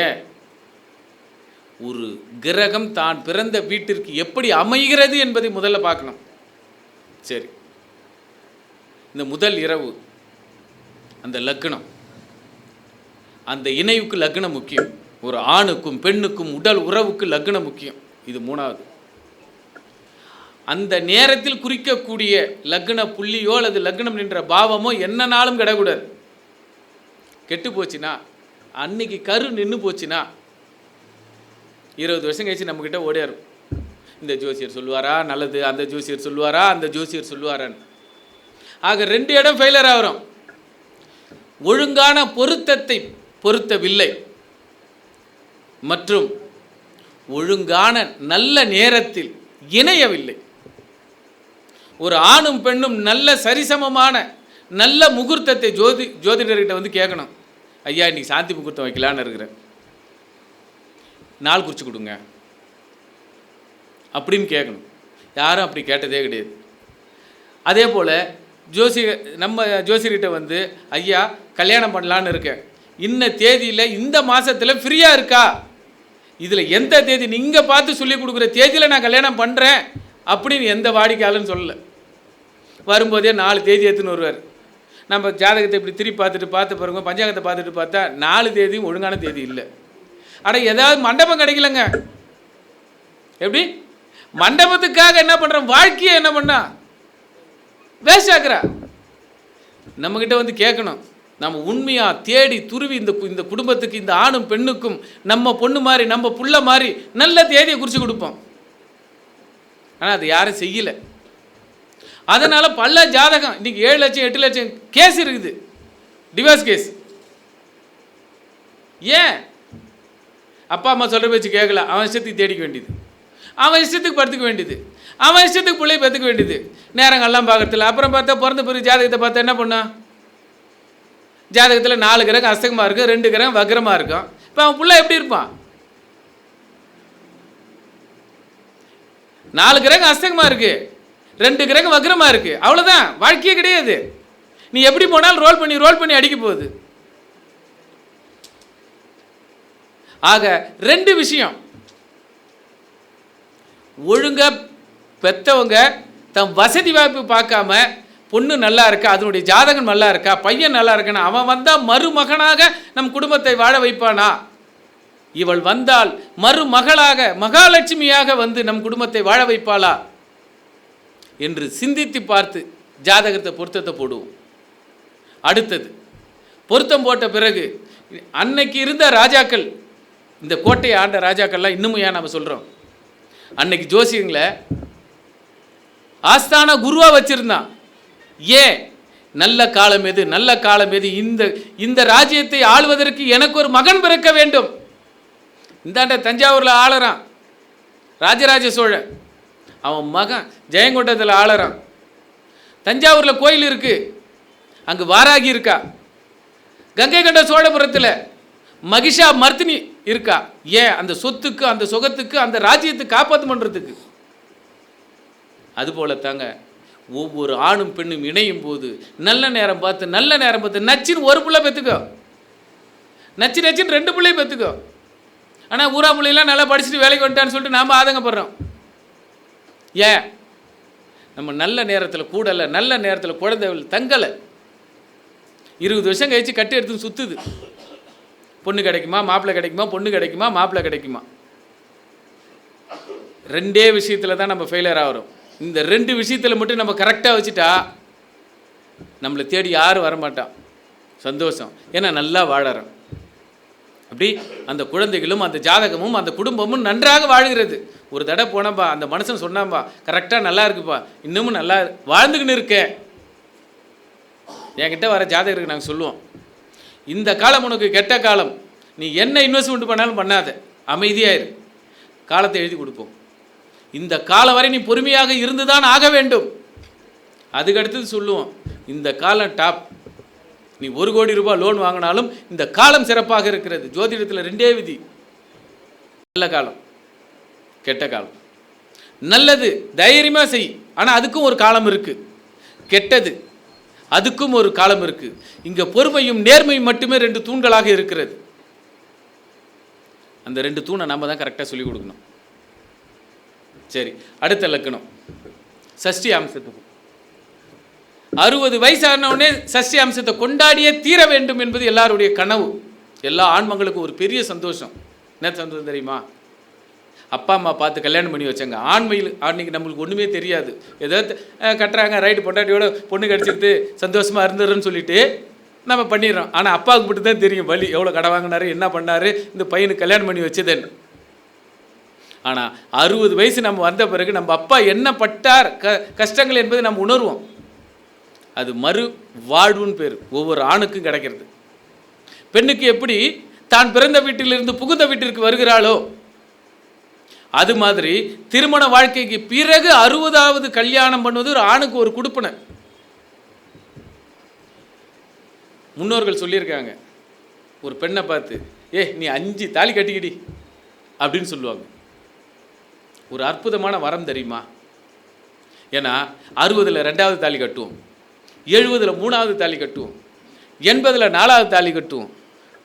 ஏன், ஒரு கிரகம் தான் பிறந்த வீட்டிற்கு எப்படி அமைகிறது என்பதை முதல்ல பார்க்கணும். சரி, இந்த முதல் இரவு அந்த லக்னம், அந்த இணைவுக்கு லக்னம் முக்கியம். ஒரு ஆணுக்கும் பெண்ணுக்கும் உடல் உறவுக்கு லக்னம் முக்கியம். இது 3வது. அந்த நேரத்தில் குறிக்கக்கூடிய லக்ன புள்ளியோ அல்லது லக்னம் நின்ற பாவமோ என்ன நாளும் கிடக்கூடாது. கெட்டு போச்சுன்னா, அன்னைக்கு கரு நின்று போச்சுன்னா 20 வருஷம் கழிச்சு நம்மக்கிட்ட ஓடியாரும். இந்த ஜோசியர் சொல்லுவாரா நல்லது, அந்த ஜோசியர் சொல்லுவாரா, அந்த ஜோசியர் சொல்லுவாரான்னு. ஆக 2 இடம் ஃபெயிலர் ஆகிறோம். ஒழுங்கான பொருத்தத்தை பொருத்தவில்லை மற்றும் ஒழுங்கான நல்ல நேரத்தில் இணையவில்லை. ஒரு ஆணும் பெண்ணும் நல்ல சரிசமமான நல்ல முகூர்த்தத்தை ஜோதிடர்கிட்ட வந்து கேட்கணும். ஐயா, இன்னைக்கு சாந்தி முகூர்த்தம் வைக்கலான்னு இருக்கிறேன், நாள் குறித்து கொடுங்க அப்படின்னு கேட்கணும். யாரும் அப்படி கேட்டதே கிடையாது. அதே போல் நம்ம ஜோசியர்கிட்ட வந்து, ஐயா கல்யாணம் பண்ணலான்னு இருக்கேன், இன்ன தேதியில் இந்த மாதத்தில் ஃப்ரீயாக இருக்கா, இதில் எந்த தேதி நீங்கள் பார்த்து சொல்லி கொடுக்குற தேதியில் நான் கல்யாணம் பண்ணுறேன் அப்படின்னு எந்த வாடிக்கையாளன்னு சொல்லலை. வரும்போதே 4 தேதி எடுத்துன்னு வருவார். நம்ம ஜாதகத்தை இப்படி திருப்பி பார்த்து பாருங்க, பஞ்சாங்கத்தை பார்த்துட்டு பார்த்தா 4 தேதியும் ஒழுங்கான தேதி இல்லை. ஆனால் ஏதாவது மண்டபம் கிடைக்கலங்க. எப்படி மண்டபத்துக்காக என்ன பண்ணுறோம், வாழ்க்கையை என்ன பண்ணா வேஸ்ட் ஆக்குறா. நம்மக்கிட்ட வந்து கேட்கணும், நம்ம உண்மையாக தேடி துருவி இந்த குடும்பத்துக்கு, இந்த ஆணும் பெண்ணுக்கும் நம்ம பொண்ணு மாதிரி நம்ம புள்ள மாதிரி நல்ல தேதியை குறித்து கொடுப்போம். ஆனால் அது யாரும் செய்யலை. அதனால் பல ஜாதகம் இன்றைக்கி 7 லட்சம் 8 லட்சம் கேஸ் இருக்குது, டிவோர்ஸ் கேஸ். ஏன், அப்பா அம்மா சொல்கிற பேச்சு கேட்கல, அவன் இஷ்டத்துக்கு தேடிக்க வேண்டியது, அவன் இஷ்டத்துக்கு படுத்துக்க வேண்டியது, அவன் இஷ்டத்துக்கு பிள்ளையை பற்றுக்க வேண்டியது, நேரங்கள்லாம் பார்க்கறதில்ல. அப்புறம் பார்த்தா பிறந்த பிறகு ஜாதகத்தை பார்த்தா என்ன பண்ணா, ஜாதகத்தில் 4 கிரகம் அஸ்தகமாக இருக்கும், 2 கிரகம் வக்ரமாக இருக்கும். இப்போ அவன் பிள்ளை எப்படி இருப்பான்? 4 கிரகம் அஸ்தகமாக இருக்குது, 2 கிரகம் வக்ரமாக இருக்குது, அவ்வளோதான், வாழ்க்கையே கிடையாது. நீ எப்படி போனாலும் ரோல் பண்ணி அடிக்க போகுது. ஆக 2 விஷயம், ஒழுங்காக பெற்றவங்க தன் வசதி வாய்ப்பு பார்க்காம, பொண்ணு நல்லா இருக்கா, அதனுடைய ஜாதகம் நல்லா இருக்கா, பையன் நல்லா இருக்கானா, அவன் வந்தால் மருமகனாக நம் குடும்பத்தை வாழ வைப்பானா, இவள் வந்தால் மருமகளாக மகாலட்சுமியாக வந்து நம் குடும்பத்தை வாழ வைப்பாளா என்று சிந்தித்து பார்த்து ஜாதகத்தை பொருத்தத்தை போடுவோம். அடுத்தது பொருத்தம் போட்ட பிறகு, அன்னைக்கு இருந்த ராஜாக்கள், இந்த கோட்டையை ஆண்ட ராஜாக்கள்லாம் இன்னமும் ஏன் நம்ம சொல்கிறோம், அன்னைக்கு ஜோசியங்களை ஆஸ்தான குருவாக வச்சுருந்தான். ஏன், நல்ல காலம் எது, நல்ல காலம் எது, இந்த ராஜ்யத்தை ஆளுவதற்கு எனக்கு ஒரு மகன் பிறக்க வேண்டும். இந்தாண்ட தஞ்சாவூரில் ஆளுறான் ராஜராஜ சோழன், அவன் மகன் ஜெயங்கொண்டத்தில் ஆளுறான். தஞ்சாவூரில் கோயில் இருக்குது, அங்கே வாராகி இருக்கா. கங்கை கொண்ட சோழபுரத்தில் மகிஷா மர்த்தினி இருக்கா. ஏன், அந்த சொத்துக்கு, அந்த சுகத்துக்கு, அந்த ராஜ்யத்தை காப்பாற்று பண்ணுறதுக்கு. அதுபோல தாங்க ஒவ்வொரு ஆணும் பெண்ணும் இணையும் போது நல்ல நேரம் பார்த்து நச்சின்னு ஒரு பிள்ளை பெற்றுக்கோ, நச்சின்னு 2 பிள்ளையை பெற்றுக்கோ. ஆனால் ஊரா பிள்ளைலாம் நல்லா படிச்சுட்டு வேலைக்கு வந்துட்டான்னு சொல்லிட்டு நாம் ஆதங்கப்படுறோம். ஏன், நம்ம நல்ல நேரத்தில் கூடலை, நல்ல நேரத்தில் குழந்தை தங்கலை. 20 வருஷம் கழிச்சு கட்டி எடுத்து சுற்றுது. பொண்ணு கிடைக்குமா, மாப்பிள்ளை கிடைக்குமா, பொண்ணு கிடைக்குமா, மாப்பிள்ளை கிடைக்குமா. 2 விஷயத்தில் தான் நம்ம ஃபெயிலியர் ஆகிறோம். இந்த 2 விஷயத்தில் மட்டும் நம்ம கரெக்டாக வச்சுட்டா நம்மளை தேடி யாரும் வரமாட்டான். சந்தோஷம், ஏன்னா நல்லா வாழறோம். அப்படி அந்த குழந்தைகளும் அந்த ஜாதகமும் அந்த குடும்பமும் நன்றாக வாழ்கிறது. ஒரு தடவை போனப்பா அந்த மனுஷன் சொன்னாம்பா, கரெக்டாக நல்லா இருக்குப்பா, இன்னமும் நல்லா வாழ்ந்துக்கின்னு இருக்கேன். என்கிட்ட வர ஜாதகருக்கு நாங்கள் சொல்லுவோம், இந்த காலம் உனக்கு கெட்ட காலம், நீ என்ன இன்வெஸ்ட்மெண்ட் பண்ணாலும் பண்ணாத, அமைதியாக இரு, காலத்தை எழுதி கொடுப்போம். இந்த காலம் வரை நீ பொறுமையாக இருந்துதான் ஆக வேண்டும். அதுக்கடுத்தது சொல்லுவோம், இந்த காலம் டாப். நீ 1 கோடி ரூபாய் லோன் வாங்கினாலும் இந்த காலம் சிறப்பாக இருக்கிறது. ஜோதிடத்தில் 2 விதி, நல்ல காலம், கெட்ட காலம். நல்லது தைரியமாக செய், ஆனால் அதுக்கும் ஒரு காலம் இருக்குது. கெட்டது அதுக்கும் ஒரு காலம் இருக்குது. இங்கே பொறுமையும் நேர்மையும் மட்டுமே 2 தூண்களாக இருக்கிறது. அந்த 2 தூணை நம்ம தான் கரெக்டாக சொல்லிக் கொடுக்கணும். சரி, அடுத்த லக்கணம் சஷ்டி அம்சத்துக்கு. 60 வயசானவுடனே சஷ்டி அம்சத்தை கொண்டாடியே தீர வேண்டும் என்பது எல்லாருடைய கனவு. எல்லா ஆண்மங்களுக்கும் ஒரு பெரிய சந்தோஷம். என்ன சந்தோஷம் தெரியுமா? அப்பா அம்மா பார்த்து கல்யாணம் பண்ணி வச்சாங்க. ஆண்மையில் அன்றைக்கி நம்மளுக்கு ஒன்றுமே தெரியாது. ஏதாவது கட்டுறாங்க, ரைட்டு, பொண்டாட்டியோட பொண்ணு கிடச்சிருது, சந்தோஷமாக இருந்துடுறேன்னு சொல்லிட்டு நம்ம பண்ணிடுறோம். ஆனால் அப்பாவுக்கு மட்டும் தான் தெரியும் வலி, எவ்வளோ கடை வாங்கினாரு, என்ன பண்ணார், இந்த பையனுக்கு கல்யாணம் பண்ணி வச்சதுன்னு. ஆனால் 60 வயசு நம்ம வந்த பிறகு நம்ம அப்பா என்ன பட்டார் கஷ்டங்கள் என்பதை நம்ம உணர்வோம். அது மறு வாழ்வுன்னு பேர். ஒவ்வொரு ஆணுக்கும் கிடைக்கிறது. பெண்ணுக்கு எப்படி தான் பிறந்த வீட்டிலிருந்து புகுந்த வீட்டிற்கு வருகிறாளோ, அது மாதிரி திருமண வாழ்க்கைக்கு பிறகு 60வது கல்யாணம் பண்ணுவது ஒரு ஆணுக்கு ஒரு கொடுப்பனை. முன்னோர்கள் சொல்லியிருக்காங்க, ஒரு பெண்ணை பார்த்து, நீ 5 தாலி கட்டிக்கிடி அப்படின்னு சொல்லுவாங்க. ஒரு அற்புதமான வரம் தெரியுமா? ஏன்னா 60ல் 2வது தாலி கட்டுவோம், 70ல் 3வது தாலி கட்டுவோம், 80ல் 4வது தாலி கட்டுவோம்,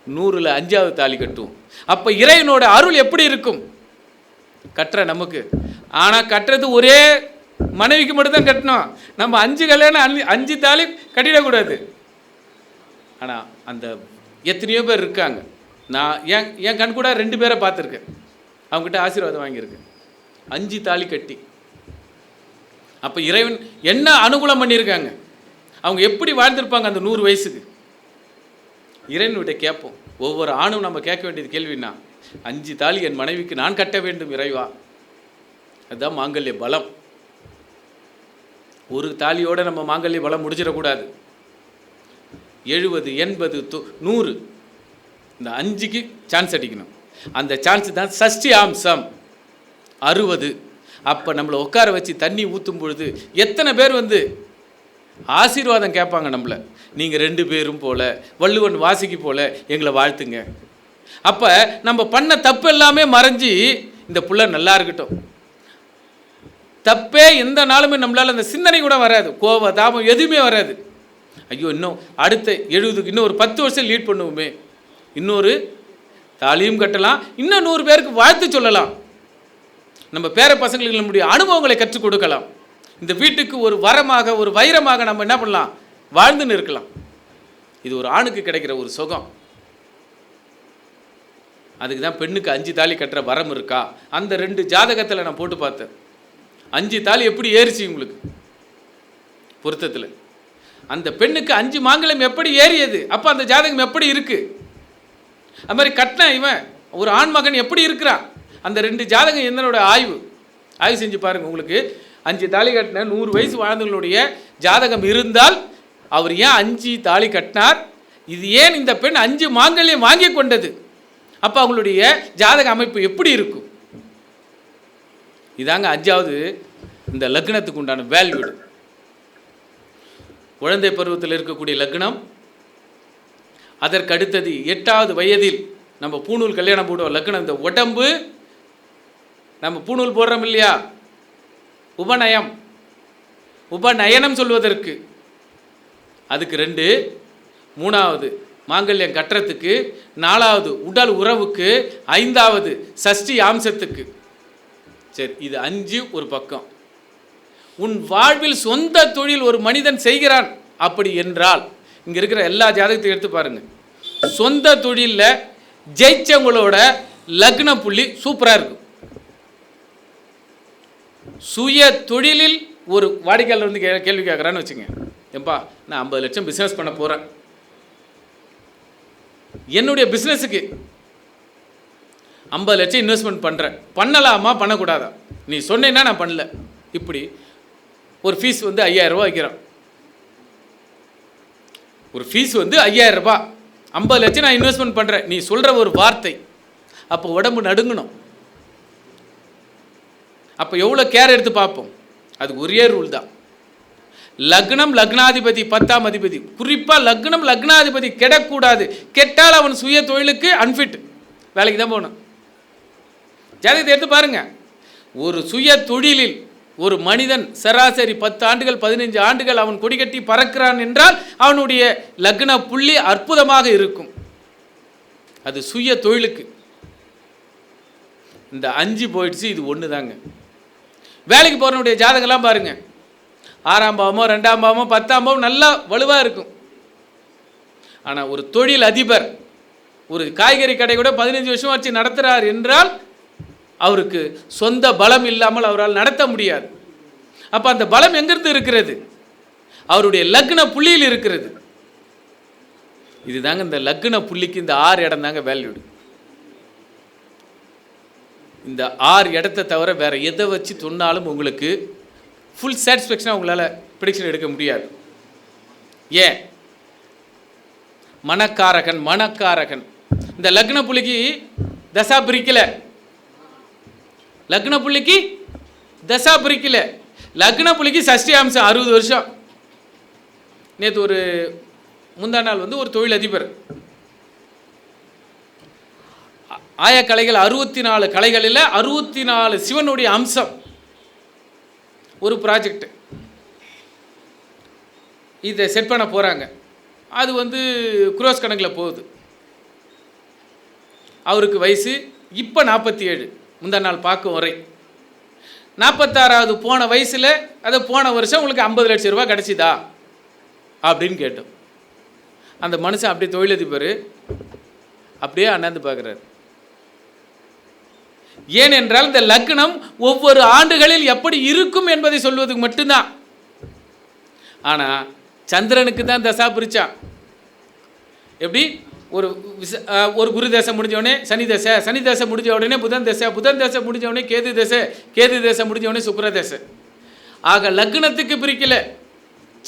100ல் 5வது தாலி கட்டுவோம். அப்போ இறைவனோட அருள் எப்படி இருக்கும்? கட்டுற நமக்கு. ஆனால் கட்டுறது ஒரே மனைவிக்கு மட்டும்தான் கட்டணும். நம்ம 5 கல்யாணம் 5 தாலி கட்டிடக்கூடாது. ஆனால் அந்த எத்தனையோ பேர் இருக்காங்க. நான் என் கண் கூட 2 பேரை பார்த்துருக்கேன். அவங்ககிட்ட ஆசீர்வாதம் வாங்கியிருக்கேன், 5 தாலி கட்டி. அப்போ இறைவன் என்ன அனுகூலம் பண்ணியிருக்காங்க, அவங்க எப்படி வாழ்ந்திருப்பாங்க அந்த 100 வயசுக்கு. இறைவன்கிட்ட கேட்போம். ஒவ்வொரு ஆணும் நம்ம கேட்க வேண்டியது கேள்வின்னா, 5 தாலி என் மனைவிக்கு நான் கட்ட வேண்டும் இறைவா. அதுதான் மாங்கல்ய பலம். ஒரு தாலியோடு நம்ம மாங்கல்ய பலம் முடிச்சிடக்கூடாது. 70, 80, 100 இந்த 5க்கு சான்ஸ் அடிக்கணும். அந்த சான்ஸ் தான் சஷ்டி அம்சம் 60. அப்போ நம்மளை உட்கார வச்சு தண்ணி ஊற்றும் பொழுது எத்தனை பேர் வந்து ஆசீர்வாதம் கேட்பாங்க நம்மளை. நீங்கள் 2 பேரும் போல, வள்ளுவன் வாசிக்கு போல எங்களை வாழ்த்துங்க. அப்போ நம்ம பண்ண தப்பு எல்லாமே மறைஞ்சி இந்த புள்ள நல்லா இருக்கட்டும். தப்பே எந்த நாளுமே நம்மளால் அந்த சிந்தனை கூட வராது, கோவ தாபம் எதுவுமே வராது. ஐயோ இன்னும் அடுத்த 70க்கு இன்னும் ஒரு 10 வருஷம் லீட் பண்ணுவோமே, இன்னொரு தாலியும் கட்டலாம், இன்னும் 100 பேருக்கு வாழ்த்து சொல்லலாம், நம்ம பேர பசங்களுக்கு நம்முடைய அனுபவங்களை கற்றுக் கொடுக்கலாம். இந்த வீட்டுக்கு ஒரு வரமாக ஒரு வைரமாக நம்ம என்ன பண்ணலாம், வாழ்ந்துன்னு இருக்கலாம். இது ஒரு ஆணுக்கு கிடைக்கிற ஒரு சுகம். அதுக்கு தான் பெண்ணுக்கு 5 தாலி கட்டுற வரம் இருக்கா. அந்த 2 ஜாதகத்தில் நான் போட்டு பார்த்தேன். 5 தாலி எப்படி ஏறிச்சு உங்களுக்கு பொருத்தத்தில். அந்த பெண்ணுக்கு 5 மாங்கல்யம் எப்படி ஏறியது, அப்போ அந்த ஜாதகம் எப்படி இருக்கு. அது மாதிரி கட்டின இவன் ஒரு ஆண் மகன் எப்படி இருக்கிறான். அந்த 2 ஜாதகம் என்னோட ஆய்வு செஞ்சு பாருங்கள். உங்களுக்கு 5 தாலி கட்டின 100 வயசு வாழ்ந்தவங்களுடைய ஜாதகம் இருந்தால் அவர் ஏன் 5 தாலி கட்டினார், இது ஏன் இந்த பெண் 5 மாங்கல்யம் வாங்கி கொண்டது, அப்போ அவங்களுடைய ஜாதக அமைப்பு எப்படி இருக்கும். இதாங்க 5வது இந்த லக்னத்துக்கு உண்டான வேல்யூடு. குழந்தை பருவத்தில் இருக்கக்கூடிய லக்னம். அதற்கு அடுத்தது 8வது வயதில் நம்ம பூணூல் கல்யாணம் போடுவோம். லக்னம் இந்த உடம்பு நம்ம பூணூல் போடுறோம் இல்லையா, உபநயனம் சொல்வதற்கு அதுக்கு 2, 3வது மாங்கல்யம் கட்டுறதுக்கு, 4வது உடல் உறவுக்கு, 5வது சஷ்டி அம்சத்துக்கு. சரி, இது 5 ஒரு பக்கம். உன் வாழ்வில் சொந்த தொழில் ஒரு மனிதன் செய்கிறான் அப்படி என்றால், இங்கே இருக்கிற எல்லா ஜாதகத்தையும் எடுத்து பாருங்க, சொந்த தொழிலில் ஜெயிச்சவங்களோட லக்ன புள்ளி சூப்பராக இருக்கும். சுய தொழிலில் ஒரு வாடிக்கையாளர் வந்து கேள்வி கேட்குறான்னு வச்சுங்க, ஏப்பா நான் 50 லட்சம் பிஸ்னஸ் பண்ண போகிறேன், என்னுடைய பிஸ்னஸுக்கு 50 லட்சம் இன்வெஸ்ட்மெண்ட் பண்ணுறேன், பண்ணலாமா பண்ணக்கூடாதா, நீ சொன்னேன்னா நான் பண்ணல. இப்படி ஒரு ஃபீஸ் வந்து 5000 ரூபா வைக்கிறோம். ஒரு ஃபீஸ் வந்து 5000 ரூபா, 50 லட்சம் நான் இன்வெஸ்ட்மெண்ட் பண்ணுறேன், நீ சொல்கிற ஒரு வார்த்தை, அப்போ உடம்பு நடுங்கணும். அப்போ எவ்வளோ கேர் எடுத்து பார்ப்போம். அது ஒரே ரூல் தான். லக்னம் லக்னாதிபதி 10ஆம் அதிபதி, குறிப்பாக லக்னம் லக்னாதிபதி கெடக்கூடாது. கெட்டால் அவன் சுய தொழிலுக்கு அன்ஃபிட், வேலைக்கு தான் போகணும். ஜாதகத்தை எடுத்து பாருங்க. ஒரு சுய தொழிலில் ஒரு மனிதன் சராசரி 10 ஆண்டுகள் 15 ஆண்டுகள் அவன் கொடிகட்டி பறக்கிறான் என்றால் அவனுடைய லக்ன புள்ளி அற்புதமாக இருக்கும். அது சுய தொழிலுக்கு. இந்த 5 போயிடுச்சு, இது ஒன்று தாங்க. வேலைக்கு போகிறவனுடைய ஜாதகம்லாம் பாருங்க. 6ஆம் பாவமோ 2ஆம் பாவமோ 10ஆம் பாவம் நல்லா வலுவாக இருக்கும். ஆனால் ஒரு தொழில் அதிபர் ஒரு காய்கறி கடை கூட 15 வருஷம் வச்சு நடத்துகிறார் என்றால் அவருக்கு சொந்த பலம் இல்லாமல் அவரால் நடத்த முடியாது. அப்போ அந்த பலம் எங்கிருந்து இருக்கிறது? அவருடைய லக்ன புள்ளியில் இருக்கிறது. இதுதாங்க இந்த லக்ன புள்ளிக்கு இந்த 6 இடம் தாங்க வேல்யூடு. இந்த 6 இடத்தை தவிர வேறு எதை வச்சு சொன்னாலும் உங்களுக்கு ஃபுல் சாட்டிஸ்ஃபேக்ஷனாக உங்களால் ப்ரெடிக்ஷன் எடுக்க முடியாது. ஏன்? மனக்காரகன். இந்த லக்ன புள்ளிக்கு தசா பிரிக்கல. லக்ன புள்ளிக்கு தசா பிரிக்கல. லக்ன புள்ளிக்கு சஷ்டி அம்சம் 60 வருஷம். நேற்று ஒரு முந்தா நாள் ஒரு தொழில் அதிபர் ஆய கலைகள் 64 கலைகளில் 64 சிவனுடைய அம்சம் ஒரு ப்ராஜெக்ட் இதை செட் பண்ண போகிறாங்க. அது குரோஸ் கணக்கில் போகுது. அவருக்கு வயசு இப்போ 47, முந்தா நாள் பார்க்கும் வரை 46வது போன வயசில், அது போன வருஷம் உங்களுக்கு 50 லட்சம் ரூபா கிடச்சிதா அப்படின்னு கேட்டோம். அந்த மனுஷன் அப்படியே தொழிலதிபர் அப்படியே அண்ணாந்து பார்க்குறாரு. ஏனென்றால் இந்த லக்னம் ஒவ்வொரு ஆண்டுகளில் எப்படி இருக்கும் என்பதை சொல்வதுக்கு மட்டும்தான். ஆனால் சந்திரனுக்கு தான் தசா பிரிச்சான். எப்படி? ஒரு குரு தசை முடிஞ்ச உடனே சனி தசை முடிஞ்ச உடனே புதன் தசை முடிஞ்ச உடனே கேது தசை முடிஞ்ச உடனே சுக்கிர தசை. ஆக லக்னத்துக்கு பிரிக்கல,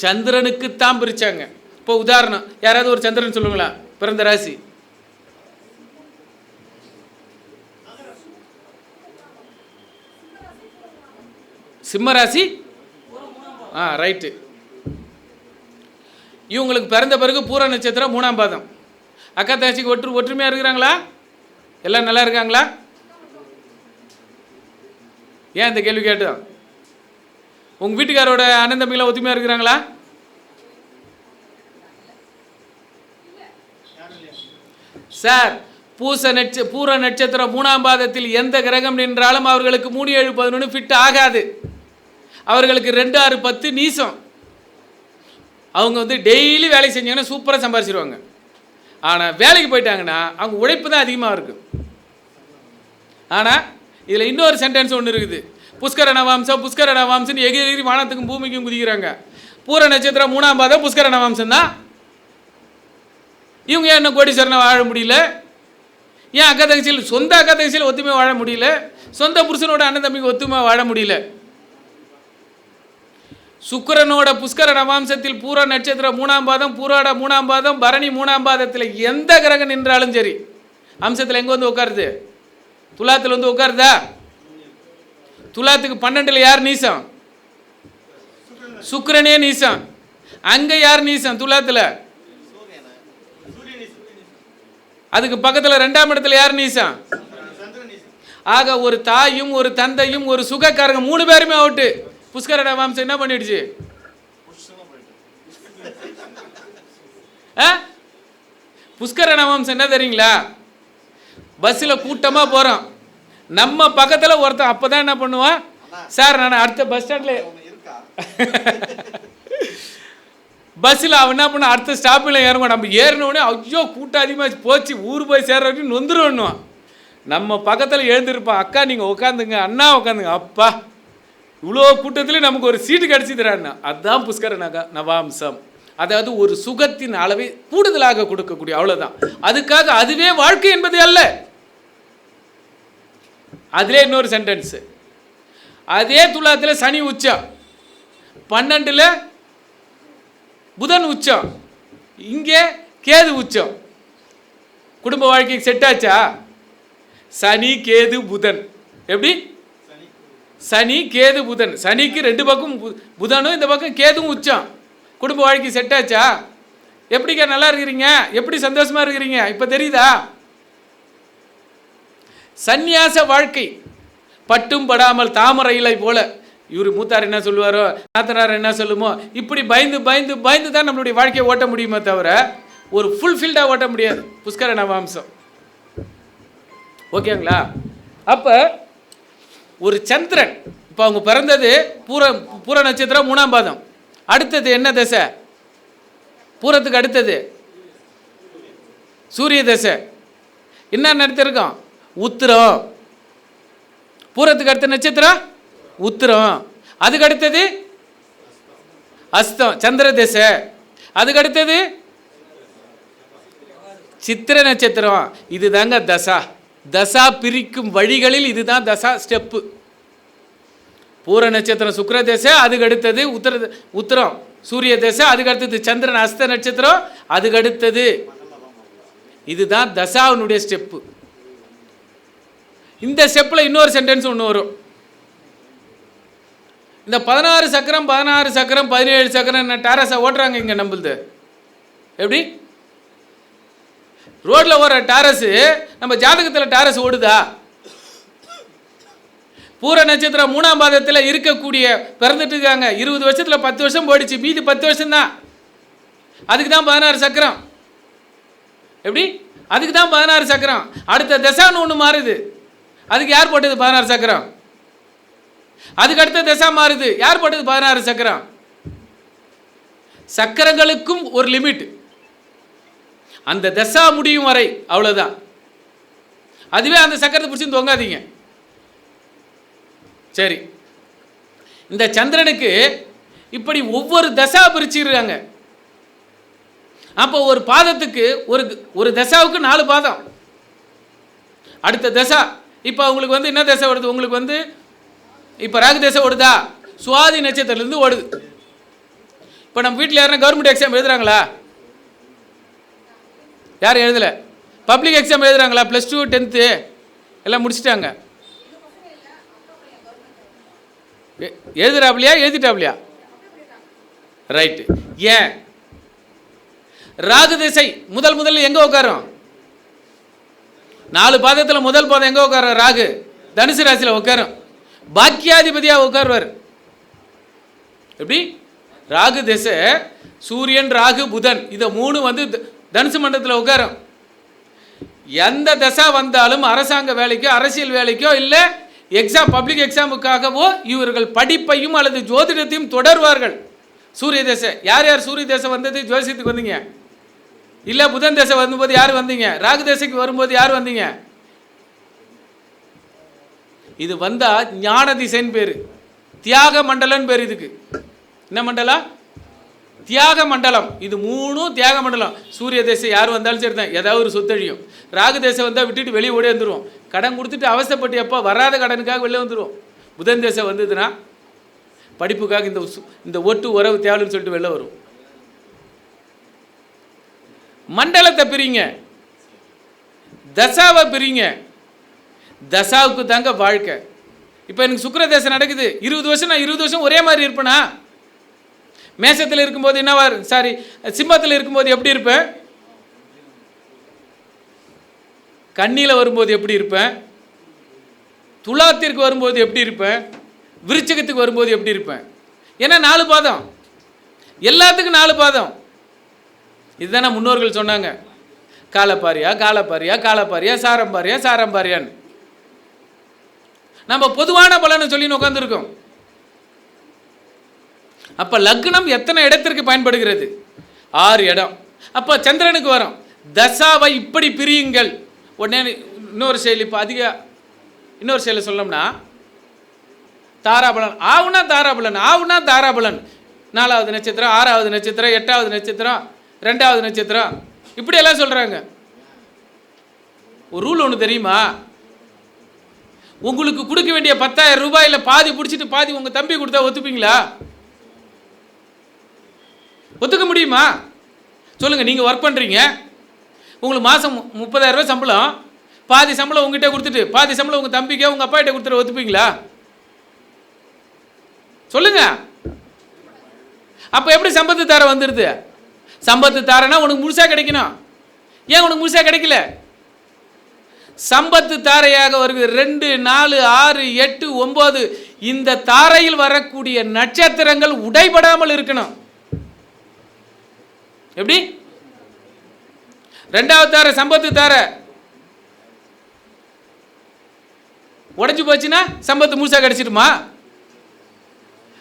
சந்திரனுக்குத்தான் பிரிச்சாங்க. இப்போ உதாரணம், யாராவது ஒரு சந்திரன் சொல்லுங்களா? பிறந்த ராசி சிம்ம ராசி. ரைட்டு. இவங்களுக்கு பிறந்த பிறகு பூர நட்சத்திரம் 3ஆம் பாதம். அக்கா தங்கச்சிக்கு ஒற்றுமையாக இருக்கிறாங்களா? எல்லாம் நல்லா இருக்காங்களா? ஏன் இந்த கேள்வி கேட்டோம்? உங்கள் வீட்டுக்காரோட அண்ணன் தம்பிங்களாம் ஒற்றுமையாக இருக்கிறாங்களா? சார், பூர நட்சத்திரம் 3ஆம் பாதத்தில் எந்த கிரகம் நின்றாலும் அவர்களுக்கு 3, 7, 11 ஃபிட் ஆகாது. அவர்களுக்கு 2, 6, 10 நீசம். அவங்க டெய்லி வேலை செஞ்சாங்கன்னா சூப்பராக சம்பாரிச்சிருவாங்க. ஆனால் வேலைக்கு போயிட்டாங்கன்னா அவங்க உழைப்பு தான் அதிகமாக இருக்கும். ஆனால் இதில் இன்னொரு சென்டென்ஸ் ஒன்று இருக்குது. புஷ்கர நவாம்சம்னு எகிரி வானத்துக்கும் பூமிக்கும் குதிக்கிறாங்க. பூர நட்சத்திரம் 3ஆம் பாதம் புஷ்கர நவாம்சம் தான். இவங்க ஏன் இன்னும் கோடீஸ்வரனை வாழ முடியல? ஏன் சொந்த அக்கா தங்கச்சியில் ஒத்துமை வாழ முடியல? சொந்த புருஷனோட அண்ணன் தம்பிக்கு ஒத்துமை வாழ முடியல? சுக்கிரனோட புஷ்கர நவாம்சத்தில் பூர நட்சத்திரம் 3ஆம் பாதம், பூராட 3ஆம் பாதம், பரணி 3ஆம் பாதத்தில் எந்த கிரகம் நின்றாலும் சரி, அம்சத்தில் எங்கே உட்காருது? துலாத்தில் உட்காருதா? துலாத்துக்கு 12ல் யார் நீசம்? சுக்கிரனே நீசம். அங்கே யார் நீசம்? துலாத்தில். அதுக்கு பக்கத்தில் 2ஆம் இடத்துல யார் நீசம்? ஆக ஒரு தாயும் ஒரு தந்தையும் ஒரு சுகக்காரங்க 3 பேருமே அவுட்டு. புஷ்கர நவாம்சம் என்ன பண்ணிடுச்சு? புஷ்கர நவாம்சம் என்ன தெரியுங்களா? பஸ்ஸில் கூட்டமாக போகிறோம், நம்ம பக்கத்தில் ஒருத்தன் அப்போ தான் என்ன பண்ணுவான்? சார் நான் அடுத்த பஸ் ஸ்டாண்டில் பஸ்ஸில் அவன் என்ன பண்ண அடுத்த ஸ்டாப்பில் ஏறுவான். நம்ம ஏறினோடனே ஐயோ கூட்டம் அதிகமாக போச்சு, ஊர் போய் சேர்ற வரைக்கும் நொந்துருவான். நம்ம பக்கத்தில் எழுந்திருப்பான். அக்கா நீங்கள் உட்காந்துங்க, அண்ணா உட்காந்துங்க. அப்பா இவ்வளோ கூட்டத்தில் நமக்கு ஒரு சீட்டு கிடச்சிதுறான்னா அதுதான் புஷ்கர நவாம்சம். அதாவது ஒரு சுகத்தின் அளவை கூடுதலாக கொடுக்கக்கூடிய, அவ்வளோதான். அதுக்காக அதுவே வாழ்க்கை என்பது அல்ல. அதிலே இன்னொரு சென்டென்ஸு. அதே துலாத்தில் சனி உச்சம், 12ல் புதன் உச்சம், இங்கே கேது உச்சம். குடும்ப வாழ்க்கைக்கு செட் ஆச்சா? சனி கேது புதன் எப்படி? சனி கேது புதன். சனிக்கு 2 பக்கம் புதனும் இந்த பக்கம் கேதுவும் உச்சம். குடும்ப வாழ்க்கை செட் ஆச்சா? எப்படிக்கா நல்லா இருக்கிறீங்க? எப்படி சந்தோஷமா இருக்கிறீங்க? இப்போ தெரியுதா? சந்நியாச வாழ்க்கை பட்டும் படாமல் தாமரை இலை போல. இவர் மூத்தார் என்ன சொல்லுவாரோ, நாத்தனார் என்ன சொல்லுமோ, இப்படி பயந்து பயந்து பயந்து தான் நம்மளுடைய வாழ்க்கையை ஓட்ட முடியுமே தவிர ஒரு ஃபுல்ஃபில்டாக ஓட்ட முடியாது. புஷ்கர நவாம்சம். ஓகேங்களா? அப்போ ஒரு சந்திரன், இப்போ அவங்க பிறந்தது பூர நட்சத்திரம் 3ஆம் பாதம். அடுத்தது என்ன தசை? பூரத்துக்கு அடுத்தது சூரிய தசை. என்ன நடத்திருக்கோம்? உத்திரம். பூரத்துக்கு அடுத்த நட்சத்திரம் உத்திரம். அதுக்கு அடுத்தது அஸ்தம், சந்திர தசை. அதுக்கு அடுத்தது சித்திர நட்சத்திரம். இதுதாங்க தசா. தசா பிரிக்கும் வழிகளில் இதுதான் தசா ஸ்டெப்பு. பூர நட்சத்திரம் சுக்கிர தசை, அதுக்கு அடுத்தது உத்திரம் சூரிய தசை, அதுக்கு அடுத்தது சந்திரன் அஸ்த நட்சத்திரம், அதுக்கு அடுத்தது. இதுதான் தசாவினுடைய ஸ்டெப்பு. இந்த ஸ்டெப்பில் இன்னொரு சென்டென்ஸ் ஒன்று வரும். இந்த 16 சக்கரம் 17 சக்கரம் டாரஸை ஓட்டுறாங்க இங்கே நம்மளுது. எப்படி ரோட்டில் ஓடுற டாரஸு நம்ம ஜாதகத்தில் டாரஸ் ஓடுதா? பூர நட்சத்திரம் 3ஆம் பாதத்தில் இருக்கக்கூடிய பிறந்துட்டு இருக்காங்க. 20 வருஷத்தில் 10 வருஷம் போயிடுச்சு, மீதி 10 வருஷம் தான். அதுக்கு தான் 16 சக்கரம். எப்படி? அதுக்கு தான் 16 சக்கரம். அடுத்த தசான்னு ஒன்று மாறுது. அதுக்கு யார் போட்டது 16 சக்கரம்? அதுக்கு அடுத்த தசா மாறுது. யார் போட்டது 16 சக்கரம்? சக்கரங்களுக்கும் ஒரு லிமிட். அந்த தசா முடியும் வரை அவ்வளோதான். அதுவே அந்த சக்கரத்தை பிடிச்சி தொங்காதீங்க. சரி, இந்த சந்திரனுக்கு இப்படி ஒவ்வொரு தசா பிரிச்சுருக்காங்க. அப்போ ஒரு பாதத்துக்கு ஒரு தசாவுக்கு 4 பாதம். அடுத்த தசா இப்போ உங்களுக்கு வந்து என்ன தசை வருது? உங்களுக்கு வந்து இப்போ ராகு தசை ஓடுதா? சுவாதி நட்சத்திரத்துலேருந்து ஓடுது. இப்போ நம்ம வீட்டில் யாருன்னா கவர்மெண்ட் எக்ஸாம் எழுதுறாங்களா? யாரும் எழுதலை. Public exam எழுதுறாங்களா? +2 10th எல்லாம் முடிச்சிட்டாங்க. எழுதுறாப்லையா எழுதிட்டாப்லையா? ரைட்டு. ஏன்? ராகு திசை முதல்ல எங்கே உட்காரும்? 4 பாதத்தில் முதல் பாதம் எங்கே உட்காரும்? ராகு தனுசு ராசியில் உட்காரும். பாக்கியாதிபதியாக உட்காருவார். எப்படி? ராகு திசை சூரியன் ராகு புதன் இதை 3 வந்து தனுசு மண்டலத்தில் உட்காரும். எந்த தசை வந்தாலும் அரசாங்க வேலைக்கோ அரசியல் வேலைக்கோ இல்லை எக்ஸாம் பப்ளிக் எக்ஸாமுக்காகவோ இவர்கள் படிப்பையும் அல்லது ஜோதிடத்தையும் தொடர்வார்கள். சூரிய தசை யார் சூரிய தசை வந்தது ஜோசியத்துக்கு வந்தீங்க? இல்லை புதன் தசை வரும்போது யார் வந்தீங்க? ராகு தசைக்கு வரும்போது யார் வந்தீங்க? இது வந்தால் ஞான திசைன்னு பேர், தியாக மண்டலம்னு பேர். இதுக்கு என்ன மண்டலம்? தியாக மண்டலம். இது 3 தியாக மண்டலம். சூரிய தேசம் யார் வந்தாலும் சரி தான், ஏதாவது ஒரு சொத்தழியும். ராகு தேசம் வந்தால் விட்டுட்டு வெளியே ஓடி வந்துடுவோம். கடன் கொடுத்துட்டு அவசப்பட்டு எப்போ வராத கடனுக்காக வெளியே வந்துடுவோம். புதன் தேசம் வந்ததுன்னா படிப்புக்காக இந்த ஒட்டு உறவு தேவைன்னு சொல்லிட்டு வெளில வரும். மண்டலத்தை பிரிங்க, தசாவை பிரிங்க. தசாவுக்கு தாங்க வாழ்க்கை. இப்போ எனக்கு சுக்கிர தேசம் நடக்குது, 20 வருஷம் நான் 20 வருஷம் ஒரே மாதிரி இருப்பேனா? மேசத்தில் இருக்கும்போது என்னவா, சிம்மத்தில் இருக்கும்போது எப்படி இருப்பேன்? கண்ணியில் வரும்போது எப்படி இருப்பேன்? துலாத்திற்கு வரும்போது எப்படி இருப்பேன்? விருச்சிகத்துக்கு வரும்போது எப்படி இருப்பேன்? ஏன்னா 4 பாதம், எல்லாத்துக்கும் 4 பாதம். இதுதானே முன்னோர்கள் சொன்னாங்க. காலப்பாரியா காலப்பாரியா காலப்பாரியா சாரம்பாரியா சாரம்பாரியான்னு. நம்ம பொதுவான பலனை சொல்லி உட்காந்துருக்கோம். அப்போ லக்னம் எத்தனை இடத்திற்கு பயன்படுகிறது? 6 இடம். அப்போ சந்திரனுக்கு வரும். தசாவை இப்படி பிரியுங்கள். உடனே இன்னொரு செயல், இப்போ இன்னொரு செயலை சொல்லணும்னா தாராபலன் ஆவுனா தாராபலன் ஆவுனா தாராபலன் 4வது நட்சத்திரம் 6வது நட்சத்திரம் 8வது நட்சத்திரம் 2வது நட்சத்திரம் இப்படியெல்லாம் சொல்கிறாங்க. ஒரு ரூல் ஒன்று தெரியுமா? உங்களுக்கு கொடுக்க வேண்டிய 10,000 ரூபாயில் பாதி பிடிச்சிட்டு பாதி உங்கள் தம்பி கொடுத்தா ஒத்துப்பீங்களா? ஒத்துக்க முடியுமா? சொல்லுங்கள். நீங்கள் ஒர்க் பண்ணுறீங்க, உங்களுக்கு மாதம் 30,000 ரூபாய் சம்பளம், பாதி சம்பளம் உங்ககிட்ட கொடுத்துட்டு பாதி சம்பளம் உங்கள் தம்பிக்கே உங்கள் அப்பாகிட்ட கொடுத்துட்டு ஒத்துப்பீங்களா? சொல்லுங்க. அப்போ எப்படி சம்பத்து தாரை வந்துடுது? சம்பத்து தாரைனா உனக்கு முழுசா கிடைக்கணும். ஏன் உனக்கு முழுசா கிடைக்கல? சம்பத்து தாரையாக வருகிறது 2, 4, 6, 8, 9. இந்த தாரையில் வரக்கூடிய நட்சத்திரங்கள் உடைபடாமல் இருக்கணும். எப்படி? ரெண்டாவது தாரை சம்பத்து தாரை உடைஞ்சு போச்சுன்னா சம்பத்து முழுசா கிடைச்சிடுமா?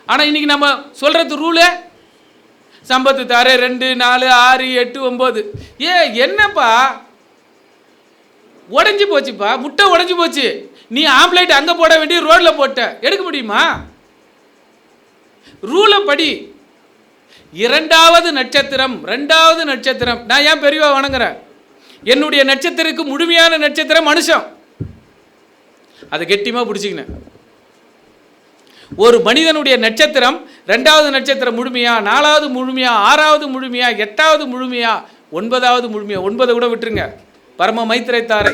ஆனா இன்னைக்கு நம்ம சொல்றது ரூலு சம்பத்து தாரை 2, 4, 6, 8, 9. என்னப்பா உடைஞ்சு போச்சுப்பா, முட்டை உடைஞ்சு போச்சு, நீ ஆம்லேட் அங்க போட வேண்டிய ரோட்ல போட்ட, எடுக்க முடியுமா? ரூல படி. இரண்டாவது நட்சத்திரம் நான் ஏன் பெரியவா வணங்குறேன்? என்னுடைய நட்சத்திரத்துக்கு முழுமையான நட்சத்திரம் மனுஷன். அதை கெட்டியமா பிடிச்சிக்கினேன். ஒரு மனிதனுடைய நட்சத்திரம் 2வது நட்சத்திரம் முழுமையா, 4வது முழுமையா, 6வது முழுமையா, 8வது முழுமையா, 9வது முழுமையா. 9 கூட விட்டுருங்க, பரம மைத்திரை தாரை.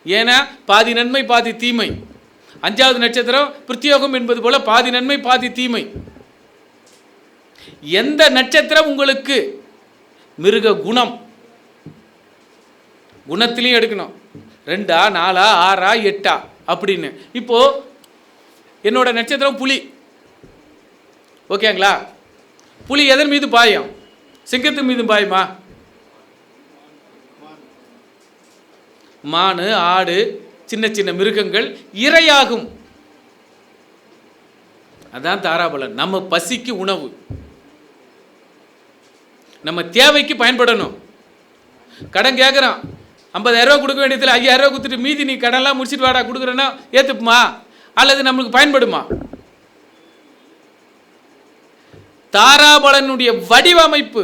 ஏன்னா பாதி நன்மை பாதி தீமை. 5வது நட்சத்திரம் பிரத்யோகம் என்பது போல பாதி நன்மை பாதி தீமை. எந்த நட்சத்திரம் உங்களுக்கு மிருக குணத்திலையும் எடுக்கணும். 2, 4, 6, 8 அப்படின்னு. இப்போ என்னோட நட்சத்திரம் புலி, ஓகேங்களா? புலி எதன் மீது பாயும்? சிங்கத்து மீது பாயுமா? மானு, ஆடு, சின்ன சின்ன மிருகங்கள் இரையாகும். அதான் தாராபலன். நம்ம பசிக்கு உணவு, நம்ம தேவைக்கு பயன்படணும். கடன் கேட்குறான், 50,000 ரூபா கொடுக்க வேண்டியதில் 5,000 ரூபா கொடுத்துட்டு மீதி நீ கடன்லாம் முடிச்சுட்டு வாடா கொடுக்குறேன்னா ஏற்றுப்புமா? அல்லது நம்மளுக்கு பயன்படுமா? தாராபலனுடைய வடிவமைப்பு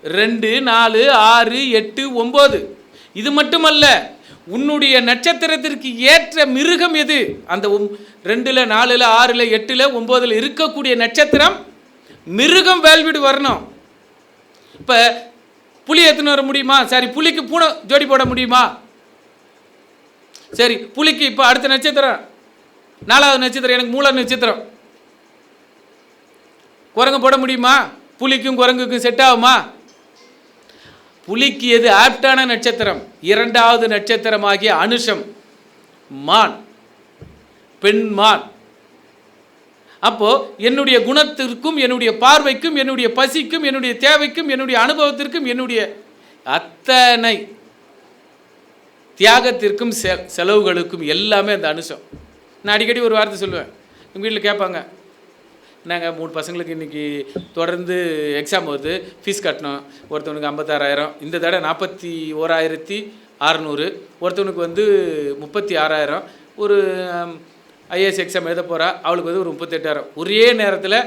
2, 4, 6, 8, 9. இது மட்டுமல்ல, உன்னுடைய நட்சத்திரத்திற்கு ஏற்ற மிருகம் எது? அந்த 2, 4, 6, 8, 9 இருக்கக்கூடிய நட்சத்திரம் மிருகம் வேல்விடு வரணும். இப்போ புலி எடுத்துன்னு வர முடியுமா? சரி, புலிக்கு பூனை ஜோடி போட முடியுமா? சரி, புலிக்கு இப்போ அடுத்த நட்சத்திரம் 4வது நட்சத்திரம் எனக்கு மூல நட்சத்திரம், குரங்கு போட முடியுமா? புலிக்கும் குரங்குக்கும் செட் ஆகுமா? புலிக்கு எது ஆப்டான நட்சத்திரம்? 2வது நட்சத்திரமாகிய அனுஷம், மான், பெண் மான். அப்போ என்னுடைய குணத்திற்கும், என்னுடைய பார்வைக்கும், என்னுடைய பசிக்கும், என்னுடைய தேவைக்கும், என்னுடைய அனுபவத்திற்கும், என்னுடைய அத்தனை தியாகத்திற்கும் செலவுகளுக்கும் எல்லாமே அந்த அனுஷம். நான் அடிக்கடி ஒரு வார்த்தை சொல்லுவேன். எங்கள் வீட்டில் கேட்பாங்க, நாங்கள் 3 பசங்களுக்கு இன்றைக்கி தொடர்ந்து எக்ஸாம் வருது, ஃபீஸ் கட்டணும். ஒருத்தவனுக்கு 56,000, இந்த தடவை 41,600, ஒருத்தவனுக்கு 36,000. ஒரு ஐஏஎஸ் எக்ஸாம் எழுத போகிறா, அவளுக்கு ஒரு 38,000. ஒரே நேரத்தில்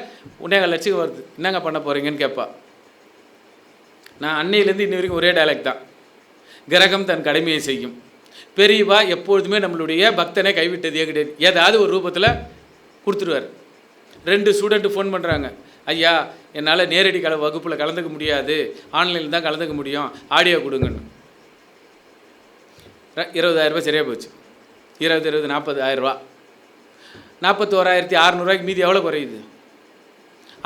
1.25 லட்சம் வருது. என்னங்க பண்ண போகிறீங்கன்னு கேட்பா. நான் அன்னையிலேருந்து இன்னி வரைக்கும் ஒரே டைலாக் தான், கிரகம் தன் கடமையை செய்யும். பெரியவா எப்பொழுதுமே நம்மளுடைய பக்தனை கைவிட்டதே கிடையாது. ஏதாவது ஒரு ரூபத்தில் கொடுத்துருவார். 2 ஸ்டூடெண்ட்டு ஃபோன் பண்ணுறாங்க, ஐயா என்னால் நேரடி வகுப்பில் கலந்துக்க முடியாது, ஆன்லைனில் தான் கலந்துக்க முடியும், ஆடியோ கொடுங்கன்னு. 20,000 ரூபாய் சரியாக போச்சு. 20, 40,000 ரூபா. 41,600 மீதி எவ்வளோ குறையுது?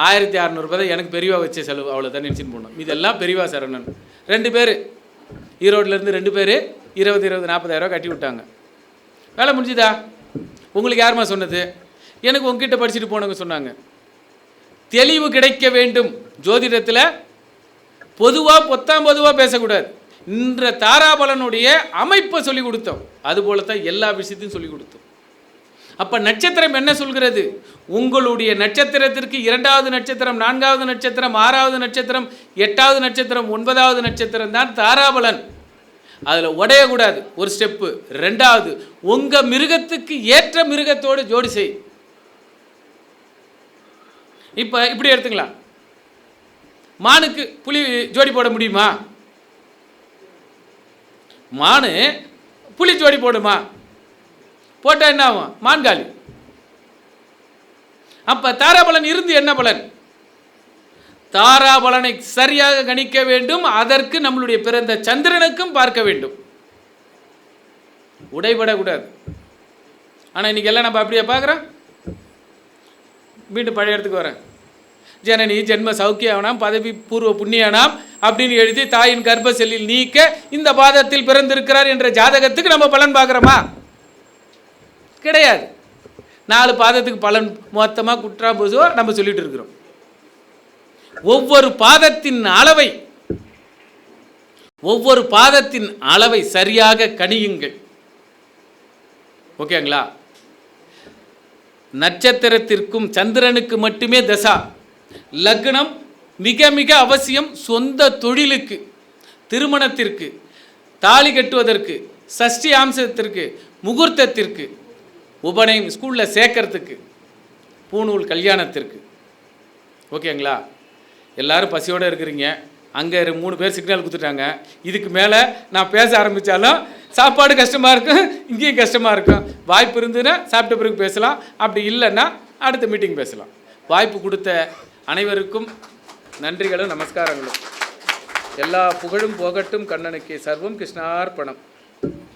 1,600 ரூபாய் தான் எனக்கு பெரியவா வச்ச செலவு, அவ்வளோதான் நினச்சின்னு போனோம். இதெல்லாம் பெரியவா சரணன். 2 பேர் ஈரோட்டிலேருந்து 2 பேர் 20, 40,000 ரூபா கட்டி விட்டாங்க. வேலை முடிஞ்சுதா? உங்களுக்கு யாருமா சொன்னது? எனக்கு உங்ககிட்ட படிச்சுட்டு போனவங்க சொன்னாங்க. தெளிவு கிடைக்க வேண்டும். ஜோதிடத்தில் பொதுவாக பேசக்கூடாது. இன்ற தாராபலனுடைய அமைப்பை சொல்லி கொடுத்தோம். அதுபோல தான் எல்லா விஷயத்தையும் சொல்லி கொடுத்தோம். அப்போ நட்சத்திரம் என்ன சொல்கிறது? உங்களுடைய நட்சத்திரத்திற்கு 2வது நட்சத்திரம், 4வது நட்சத்திரம், 6வது நட்சத்திரம், 8வது நட்சத்திரம், 9வது நட்சத்திரம் தான் தாராபலன். அதில் உடையக்கூடாது. ஒரு ஸ்டெப்பு. 2வது, உங்கள் மிருகத்துக்கு ஏற்ற மிருகத்தோடு ஜோடி செய். இப்போ இப்படி எடுத்துக்கலாம், மானுக்கு புலி ஜோடி போட முடியுமா? மானு புலி ஜோடி போடுமா? போட்டால் என்ன ஆகும்? மான்காலி. அப்போ தாராபலன் இருந்து என்ன பலன்? தாராபலனை சரியாக கணிக்க வேண்டும். அதற்கு நம்மளுடைய பிறந்த சந்திரனுக்கும் பார்க்க வேண்டும். உடைபடக்கூடாது. ஆனால் இன்னைக்கு எல்லாம் நம்ம அப்படியே பார்க்குறோம். மீண்டும் பழைய இடத்துக்கு வரேன். ஜனனி ஜென்ம சௌக்கியானாம் பதவி பூர்வ புண்ணியானாம் அப்படின்னு எழுதி தாயின் கர்ப்ப செல்லில் நீக்க இந்த பாதத்தில் பிறந்திருக்கிறார் என்ற ஜாதகத்துக்கு நம்ம பலன் பார்க்குறோமா? கிடையாது. 4 பாதத்துக்கு பலன் மொத்தமாக குற்றா பொதுவாக நம்ம சொல்லிட்டு இருக்கிறோம். ஒவ்வொரு பாதத்தின் அளவை சரியாக கணியுங்கள். ஓகேங்களா? நட்சத்திரத்திற்கும் சந்திரனுக்கு மட்டுமே தசா. லக்னம் மிக மிக அவசியம். சொந்த தொழிலுக்கு, திருமணத்திற்கு, தாலி கட்டுவதற்கு, சஷ்டி அம்சத்திற்கு, முகூர்த்தத்திற்கு, உபநயம் ஸ்கூலில் சேர்க்கறதுக்கு, பூணூல் கல்யாணத்திற்கு. ஓகேங்களா? எல்லாரும் பசியோடு இருக்கிறீங்க. அங்கே 3 பேர் சிக்னல் கொடுத்துட்டாங்க. இதுக்கு மேலே நான் பேச ஆரம்பித்தாலும் சாப்பாடு கஷ்டமாக இருக்கும், இங்கேயும் கஷ்டமாக இருக்கும். வாய்ப்பு இருந்ததுன்னா சாப்பிட்ட பிறகு பேசலாம், அப்படி இல்லைன்னா அடுத்த மீட்டிங் பேசலாம். வாய்ப்பு கொடுத்த அனைவருக்கும் நன்றிகளும் நமஸ்காரங்களும். எல்லா புகழும் போகட்டும் கண்ணனுக்கு. சர்வம் கிருஷ்ணார்ப்பணம்.